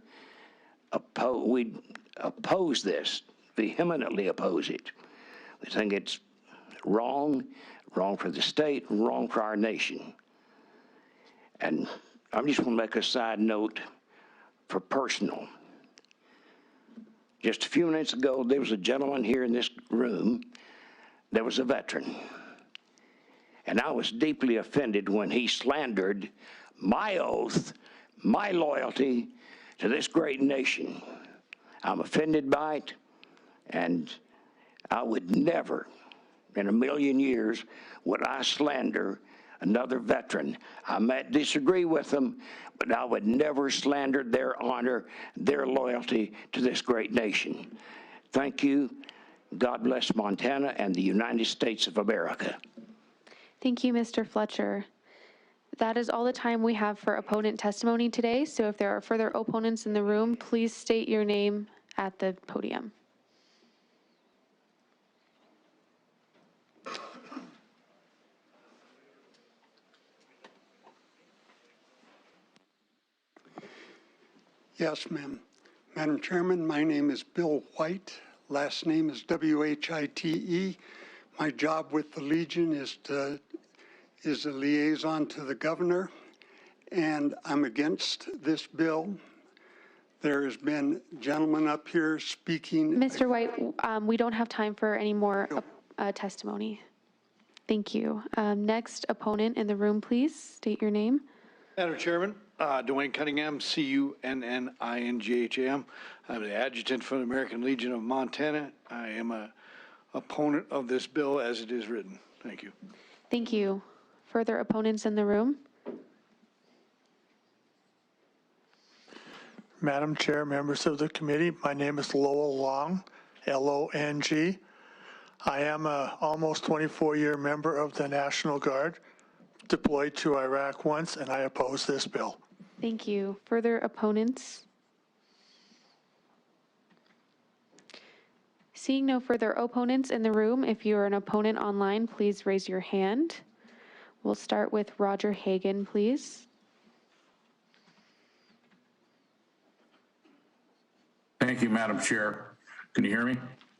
we oppose this, vehemently oppose it. We think it's wrong for the state, wrong for our nation. And I just want to make a side note for personal. Just a few minutes ago, there was a gentleman here in this room that was a veteran. And I was deeply offended when he slandered my oath, my loyalty to this great nation. I'm offended by it, and I would never, in a million years, would I slander another veteran. I might disagree with them, but I would never slander their honor, their loyalty to this great nation. Thank you. God bless Montana and the United States of America. Thank you, Mr. Fletcher. That is all the time we have for opponent testimony today. So if there are further opponents in the room, please state your name at the podium. Yes, ma'am. Madam Chairman, my name is Bill White. Last name is W-H-I-T-E. My job with the Legion is a liaison to the governor, and I'm against this bill. There has been gentlemen up here speaking. Mr. White, we don't have time for any more testimony. Thank you. Next opponent in the room, please state your name. Madam Chairman, Dwayne Cunningham, C-U-N-N-I-N-G-H-A-M. I'm the adjutant for the American Legion of Montana. I am an opponent of this bill as it is written. Thank you. Thank you. Further opponents in the room? Madam Chair, members of the committee, my name is Lowell Long, L-O-N-G. I am a almost 24-year member of the National Guard, deployed to Iraq once, and I oppose this bill. Thank you. Further opponents? Seeing no further opponents in the room, if you are an opponent online, please raise your hand. We'll start with Roger Hagan, please. Thank you, Madam Chair. Can you hear me?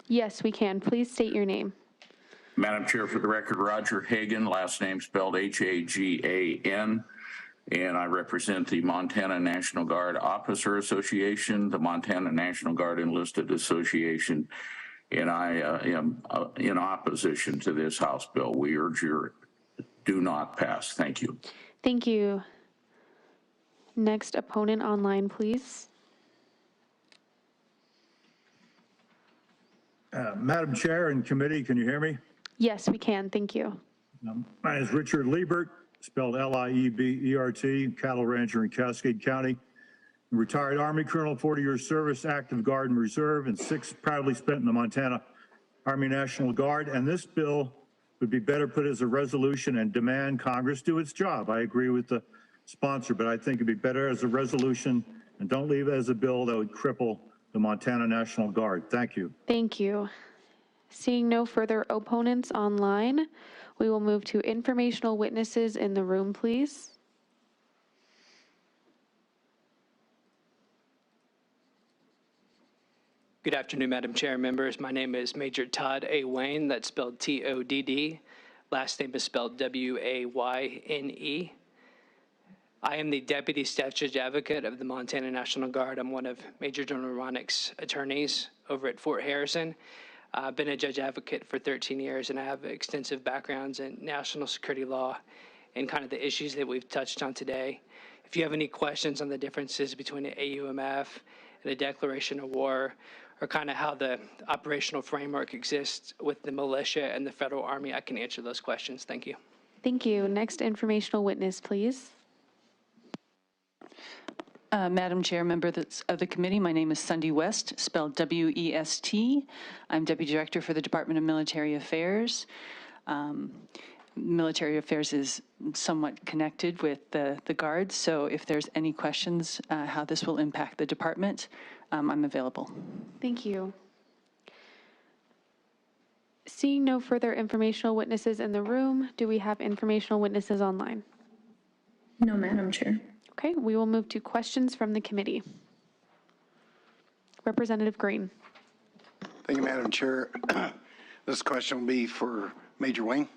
Yes, we can. Please state your name. Madam Chair, for the record, Roger Hagan, last name spelled H-A-G-A-N, and I represent the Montana National Guard Officer Association, the Montana National Guard Enlisted Association, and I am in opposition to this House bill. We urge your do not pass. Thank you. Thank you. Next opponent online, please. Madam Chair and committee, can you hear me? Yes, we can. Thank you. My name is Richard Liebert, spelled L-I-E-B-E-R-T, cattle rancher in Cascade County. Retired Army Colonel, 40 years service, active Guard and Reserve, and 6 proudly spent in the Montana Army National Guard. And this bill would be better put as a resolution and demand Congress do its job. I agree with the sponsor, but I think it'd be better as a resolution, and don't leave it as a bill that would cripple the Montana National Guard. Thank you. Thank you. Seeing no further opponents online, we will move to informational witnesses in the room, please. Good afternoon, Madam Chair and members. My name is Major Todd A. Wayne. That's spelled T-O-D-D. Last name is spelled W-A-Y-N-E. I am the Deputy Staff Judge Advocate of the Montana National Guard. I'm one of Major General Ronick's attorneys over at Fort Harrison. I've been a judge advocate for 13 years, and I have extensive backgrounds in national security law and kind of the issues that we've touched on today. If you have any questions on the differences between the AUMF and the declaration of war, or kind of how the operational framework exists with the militia and the federal army, I can answer those questions. Thank you. Thank you. Next informational witness, please. Madam Chair, members of the committee, my name is Sunday West, spelled W-E-S-T. I'm Deputy Director for the Department of Military Affairs. Military Affairs is somewhat connected with the Guards, so if there's any questions how this will impact the department, I'm available. Thank you. Seeing no further informational witnesses in the room, do we have informational witnesses online? No, Madam Chair. Okay, we will move to questions from the committee. Representative Green. Thank you, Madam Chair. This question will be for Major Wayne.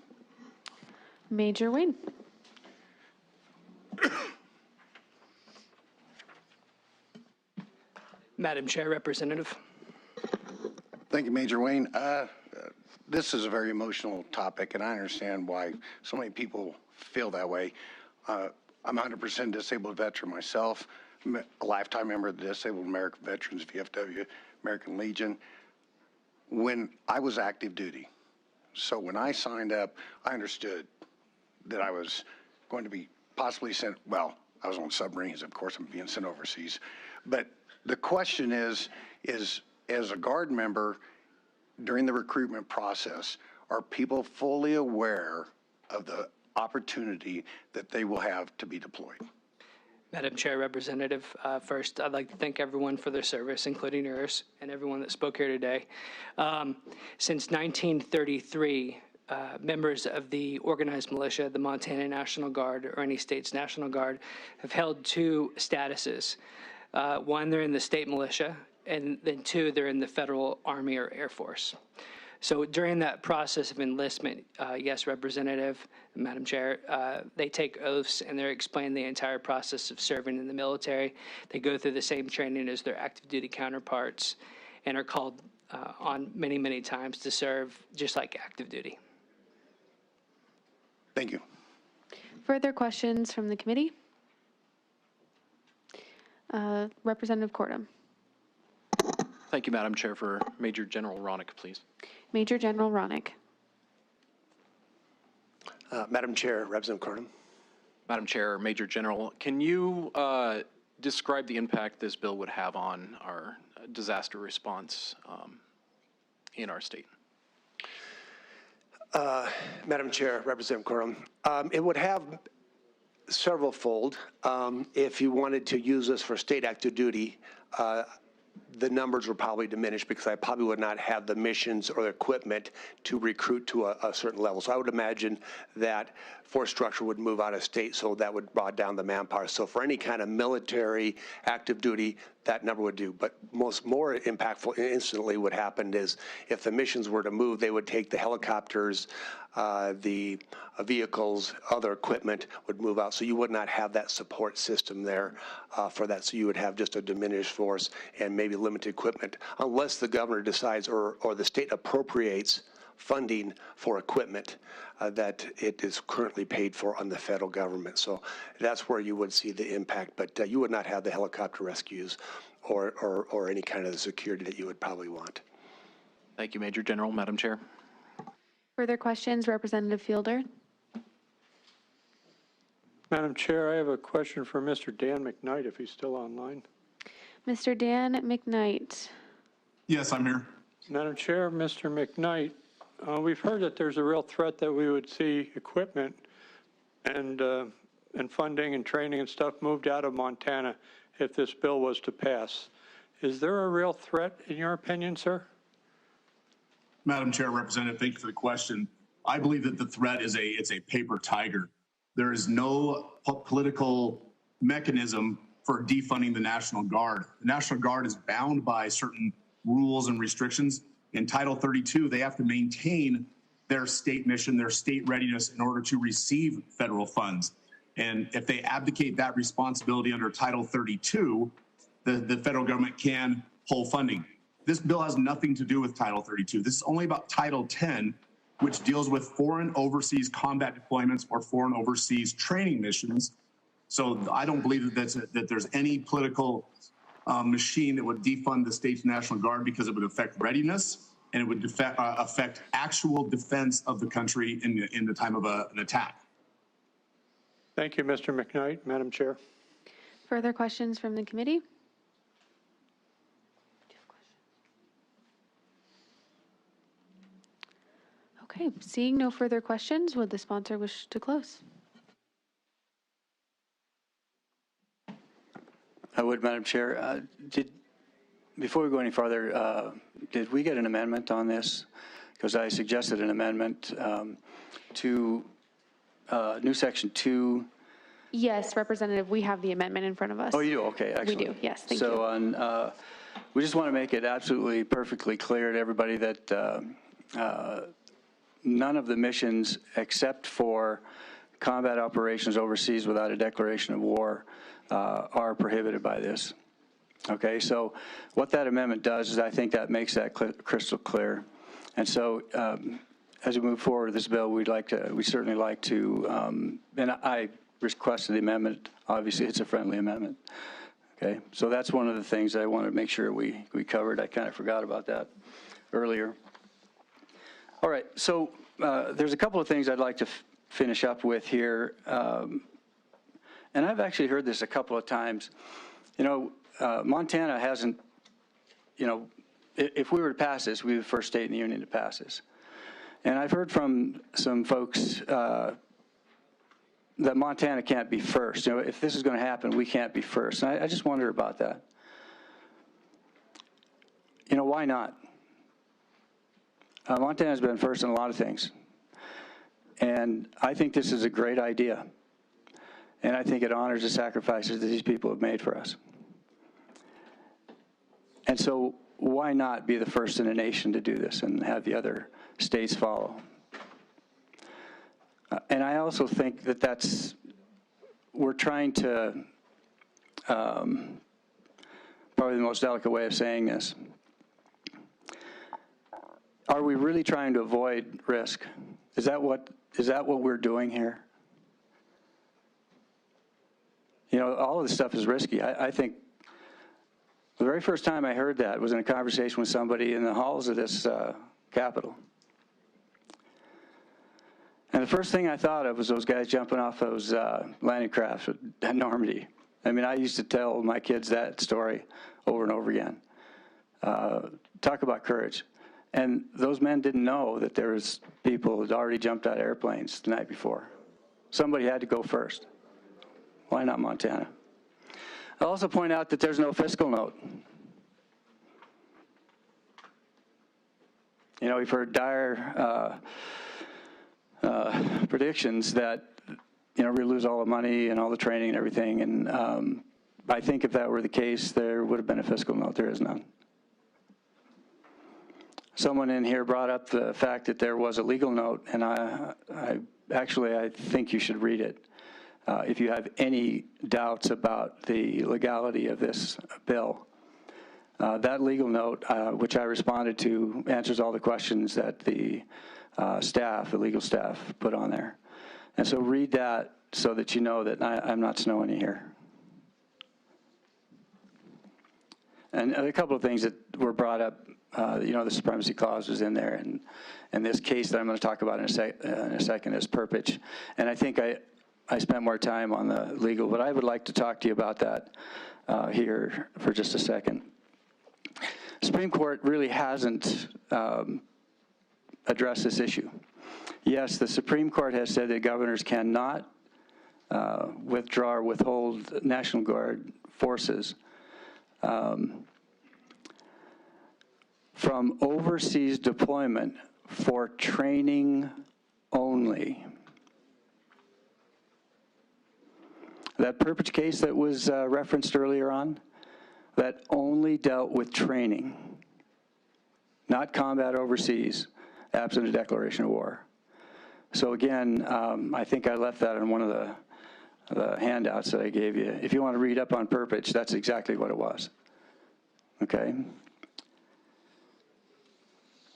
Major Wayne. Madam Chair, Representative. Thank you, Major Wayne. This is a very emotional topic, and I understand why so many people feel that way. I'm 100% disabled veteran myself, a lifetime member of the Disabled American Veterans, VFW, American Legion, when I was active duty. So when I signed up, I understood that I was going to be possibly sent, well, I was on submarines, of course, I'm being sent overseas. But the question is as a Guard member, during the recruitment process, are people fully aware of the opportunity that they will have to be deployed? Madam Chair, Representative, first, I'd like to thank everyone for their service, including yours, and everyone that spoke here today. Since 1933, members of the organized militia, the Montana National Guard, or any state's National Guard, have held two statuses. One, they're in the state militia, and then two, they're in the federal Army or Air Force. So during that process of enlistment, yes, Representative, Madam Chair, they take oaths and they're explained the entire process of serving in the military. They go through the same training as their active duty counterparts and are called on many, many times to serve just like active duty. Thank you. Further questions from the committee? Representative Cordum. Thank you, Madam Chair. For Major General Ronick, please. Major General Ronick. Madam Chair, Representative Cordum. Madam Chair, Major General, can you describe the impact this bill would have on our disaster response in our state? Madam Chair, Representative Cordum, it would have several-fold. If you wanted to use this for state active duty, the numbers would probably diminish because I probably would not have the missions or the equipment to recruit to a certain level. So I would imagine that force structure would move out of state, so that would draw down the manpower. So for any kind of military active duty, that number would do. But more impactful instantly what happened is if the missions were to move, they would take the helicopters, the vehicles, other equipment would move out. So you would not have that support system there for that. So you would have just a diminished force and maybe limited equipment unless the governor decides or the state appropriates funding for equipment that it is currently paid for on the federal government. So that's where you would see the impact, but you would not have the helicopter rescues or any kind of security that you would probably want. Thank you, Major General. Madam Chair. Further questions, Representative Fielder? Madam Chair, I have a question for Mr. Dan McKnight, if he's still online. Mr. Dan McKnight. Yes, I'm here. Madam Chair, Mr. McKnight, we've heard that there's a real threat that we would see equipment and funding and training and stuff moved out of Montana if this bill was to pass. Is there a real threat in your opinion, sir? Madam Chair, Representative, thank you for the question. I believe that the threat is it's a paper tiger. There is no political mechanism for defunding the National Guard. The National Guard is bound by certain rules and restrictions. In Title 32, they have to maintain their state mission, their state readiness in order to receive federal funds. And if they abdicate that responsibility under Title 32, the federal government can pull funding. This bill has nothing to do with Title 32. This is only about Title 10, which deals with foreign overseas combat deployments or foreign overseas training missions. So I don't believe that there's any political machine that would defund the state's National Guard because it would affect readiness and it would affect actual defense of the country in the time of an attack. Thank you, Mr. McKnight. Madam Chair. Further questions from the committee? Okay, seeing no further questions, would the sponsor wish to close? I would, Madam Chair. Before we go any farther, did we get an amendment on this? Because I suggested an amendment to new section 2. Yes, Representative, we have the amendment in front of us. Oh, you do? Okay, excellent. We do, yes, thank you. So on, we just want to make it absolutely perfectly clear to everybody that none of the missions except for combat operations overseas without a declaration of war are prohibited by this. Okay, so what that amendment does is I think that makes that crystal clear. And so as we move forward with this bill, we certainly like to, and I requested the amendment. Obviously, it's a friendly amendment. Okay, so that's one of the things I want to make sure we covered. I kind of forgot about that earlier. All right, so there's a couple of things I'd like to finish up with here. And I've actually heard this a couple of times. You know, Montana hasn't, you know, if we were to pass this, we'd be the first state in the union to pass this. And I've heard from some folks that Montana can't be first. You know, if this is going to happen, we can't be first. And I just wonder about that. You know, why not? Montana's been first in a lot of things. And I think this is a great idea. And I think it honors the sacrifices that these people have made for us. And so why not be the first in a nation to do this and have the other states follow? And I also think that we're trying to, probably the most delicate way of saying this, are we really trying to avoid risk? Is that what we're doing here? You know, all of this stuff is risky. I think the very first time I heard that was in a conversation with somebody in the halls of this Capitol. And the first thing I thought of was those guys jumping off those landing crafts at Normandy. I mean, I used to tell my kids that story over and over again. Talk about courage. And those men didn't know that there was people who had already jumped out of airplanes the night before. Somebody had to go first. Why not Montana? I'll also point out that there's no fiscal note. You know, we've heard dire predictions that, you know, we lose all the money and all the training and everything. And I think if that were the case, there would have been a fiscal note. There is none. Someone in here brought up the fact that there was a legal note, and I think you should read it. If you have any doubts about the legality of this bill. That legal note, which I responded to, answers all the questions that the legal staff put on there. And so read that so that you know that I'm not snowing you here. And a couple of things that were brought up, you know, the supremacy clause was in there, and this case that I'm going to talk about in a second is Perpich. And I think I spent more time on the legal, but I would like to talk to you about that here for just a second. Supreme Court really hasn't addressed this issue. Yes, the Supreme Court has said that governors cannot withdraw or withhold National Guard forces from overseas deployment for training only. That Perpich case that was referenced earlier on, that only dealt with training, not combat overseas, absent a declaration of war. So again, I think I left that on one of the handouts that I gave you. If you want to read up on Perpich, that's exactly what it was. Okay?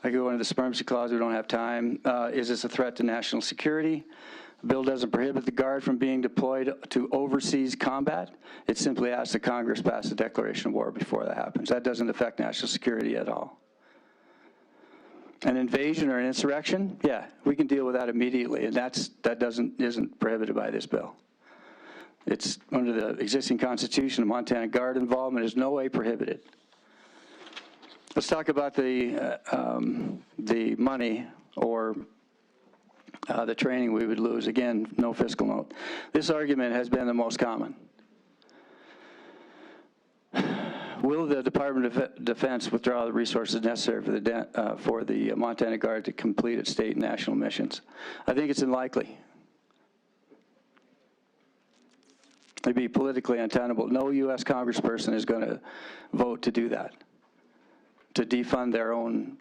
I go into the supremacy clause, we don't have time. Is this a threat to national security? The bill doesn't prohibit the Guard from being deployed to overseas combat. It simply asks the Congress pass a declaration of war before that happens. That doesn't affect national security at all. An invasion or an insurrection, yeah, we can deal with that immediately, and that isn't prohibited by this bill. It's under the existing Constitution, the Montana Guard involvement is no way prohibited. Let's talk about the money or the training we would lose. Again, no fiscal note. This argument has been the most common. Will the Department of Defense withdraw the resources necessary for the Montana Guard to complete its state and national missions? I think it's unlikely. It'd be politically untenable. No U.S. congressperson is going to vote to do that, to defund their own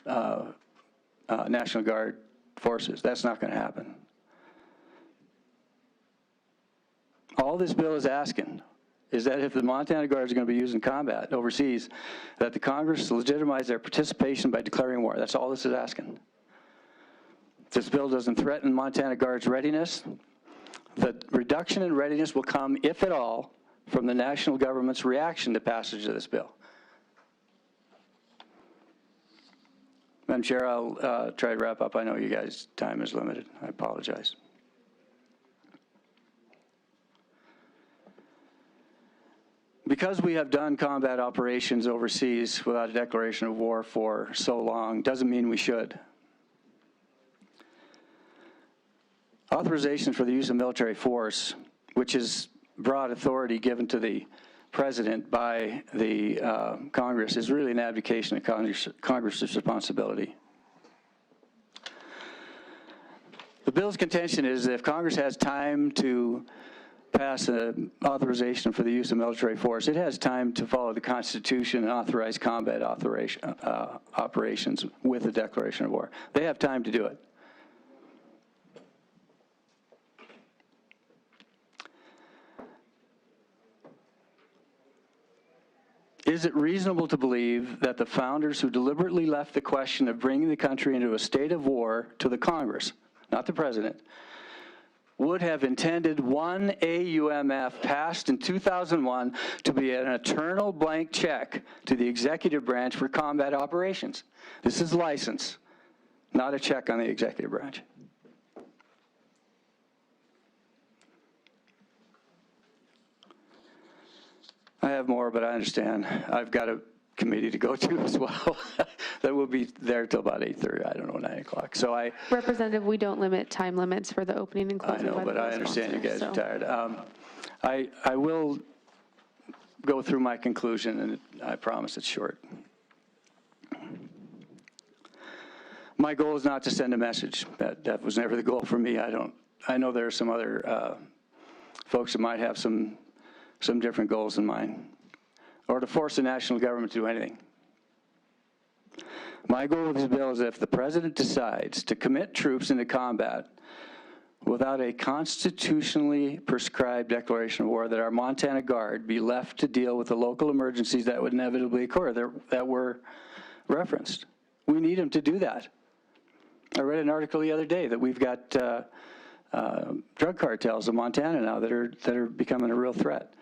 National Guard forces. That's not going to happen. All this bill is asking is that if the Montana Guards are going to be used in combat overseas, that the Congress legitimize their participation by declaring war. That's all this is asking. This bill doesn't threaten Montana Guards' readiness. The reduction in readiness will come, if at all, from the national government's reaction to passage of this bill. Madam Chair, I'll try to wrap up. I know you guys' time is limited. I apologize. Because we have done combat operations overseas without a declaration of war for so long, doesn't mean we should. Authorization for the use of military force, which is broad authority given to the President by the Congress, is really an abdication of Congress's responsibility. The bill's contention is that if Congress has time to pass an authorization for the use of military force, it has time to follow the Constitution and authorize combat operations with a declaration of war. They have time to do it. Is it reasonable to believe that the founders who deliberately left the question of bringing the country into a state of war to the Congress, not the President, would have intended one AUMF passed in 2001 to be an eternal blank check to the executive branch for combat operations? This is license, not a check on the executive branch. I have more, but I understand. I've got a committee to go to as well that will be there till about 8:30, I don't know, 9 o'clock. So Representative, we don't limit time limits for the opening and closing. I know, but I understand you guys are tired. I will go through my conclusion, and I promise it's short. My goal is not to send a message. That was never the goal for me. I know there are some other folks that might have some different goals in mind, or to force the national government to do anything. My goal with this bill is that if the President decides to commit troops into combat without a constitutionally prescribed declaration of war, that our Montana Guard be left to deal with the local emergencies that would inevitably occur that were referenced. We need them to do that. I read an article the other day that we've got drug cartels in Montana now that are becoming a real threat.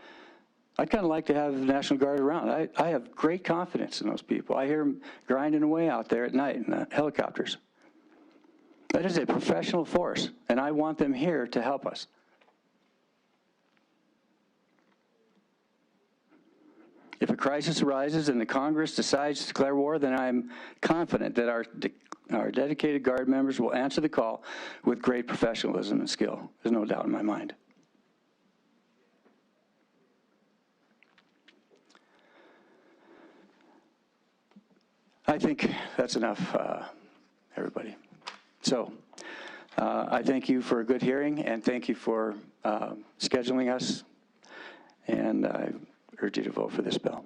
I'd kind of like to have the National Guard around. I have great confidence in those people. I hear them grinding away out there at night in the helicopters. That is a professional force, and I want them here to help us. If a crisis arises and the Congress decides to declare war, then I'm confident that our dedicated Guard members will answer the call with great professionalism and skill. There's no doubt in my mind. I think that's enough, everybody. So I thank you for a good hearing, and thank you for scheduling us, and I urge you to vote for this bill.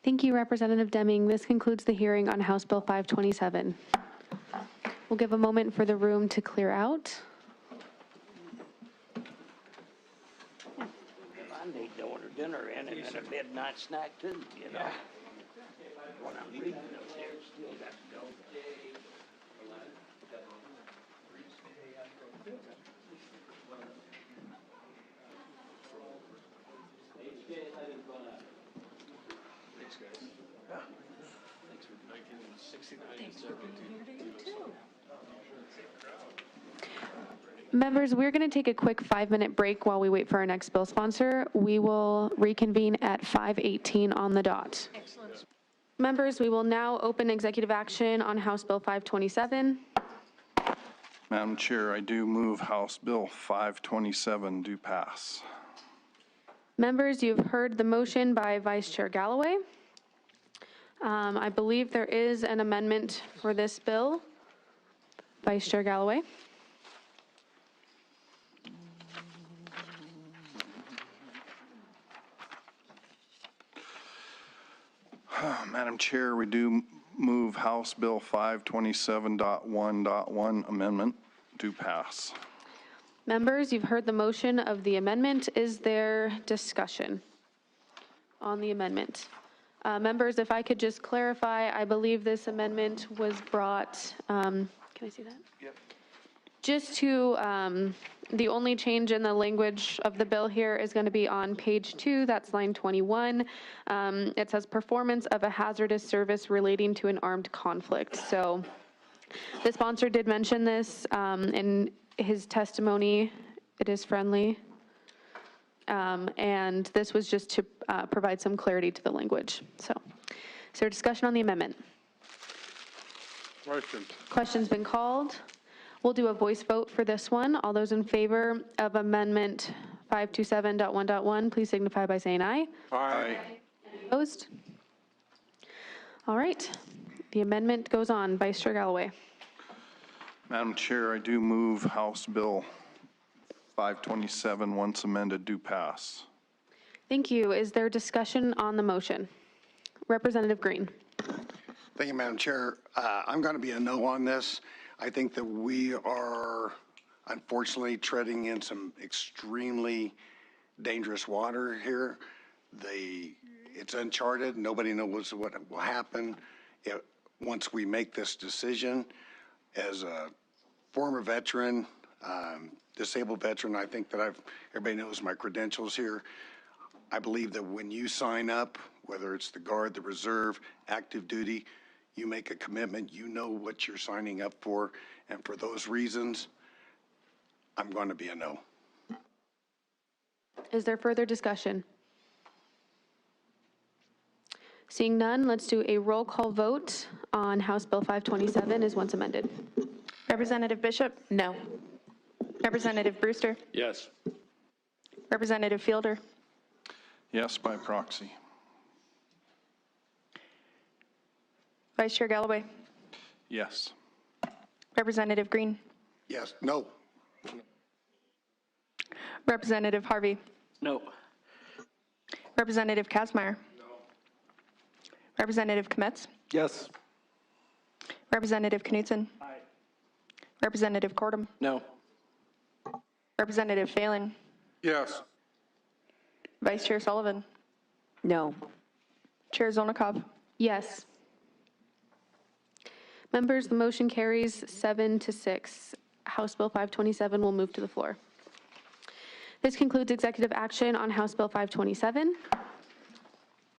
Thank you, Representative Deming. This concludes the hearing on House Bill 527. We'll give a moment for the room to clear out. I need to order dinner in and then a midnight snack too, you know. When I'm reading up there, still got to go. Thanks, guys. Yeah. Thanks for 1969 and 72. Members, we're going to take a quick 5-minute break while we wait for our next bill sponsor. We will reconvene at 5:18 on the dot. Excellent. Members, we will now open executive action on House Bill 527. Madam Chair, I do move House Bill 527 do pass. Members, you've heard the motion by Vice Chair Galloway. I believe there is an amendment for this bill. Vice Chair Galloway. Madam Chair, we do move House Bill 527.1.1 amendment do pass. Members, you've heard the motion of the amendment. Is there discussion on the amendment? Members, if I could just clarify, I believe this amendment was brought, can I see that? Yep. Just to, the only change in the language of the bill here is going to be on page 2, that's line 21. It says performance of a hazardous service relating to an armed conflict. So the sponsor did mention this in his testimony. It is friendly. And this was just to provide some clarity to the language. So is there discussion on the amendment? Question. Question's been called. We'll do a voice vote for this one. All those in favor of amendment 527.1.1, please signify by saying aye. Aye. Opposed? All right. The amendment goes on. Vice Chair Galloway. Madam Chair, I do move House Bill 527, once amended, do pass. Thank you. Is there discussion on the motion? Representative Green. Thank you, Madam Chair. I'm going to be a no on this. I think that we are unfortunately treading in some extremely dangerous water here. It's uncharted. Nobody knows what will happen once we make this decision. As a former veteran, disabled veteran, I think that everybody knows my credentials here. I believe that when you sign up, whether it's the Guard, the Reserve, active duty, you make a commitment, you know what you're signing up for, and for those reasons, I'm going to be a no. Is there further discussion? Seeing none, let's do a roll call vote on House Bill 527 as once amended. Representative Bishop? No. Representative Brewster? Yes. Representative Fielder? Yes, by proxy. Vice Chair Galloway? Yes. Representative Green? Yes, no. Representative Harvey? No. Representative Kazmaier? No. Representative Kometz? Yes. Representative Knutson? Aye. Representative Cordum? No. Representative Phelan? Yes. Vice Chair Sullivan? No. Chair Zolnikov? Yes. Members, the motion carries 7-6. House Bill 527 will move to the floor. This concludes executive action on House Bill 527.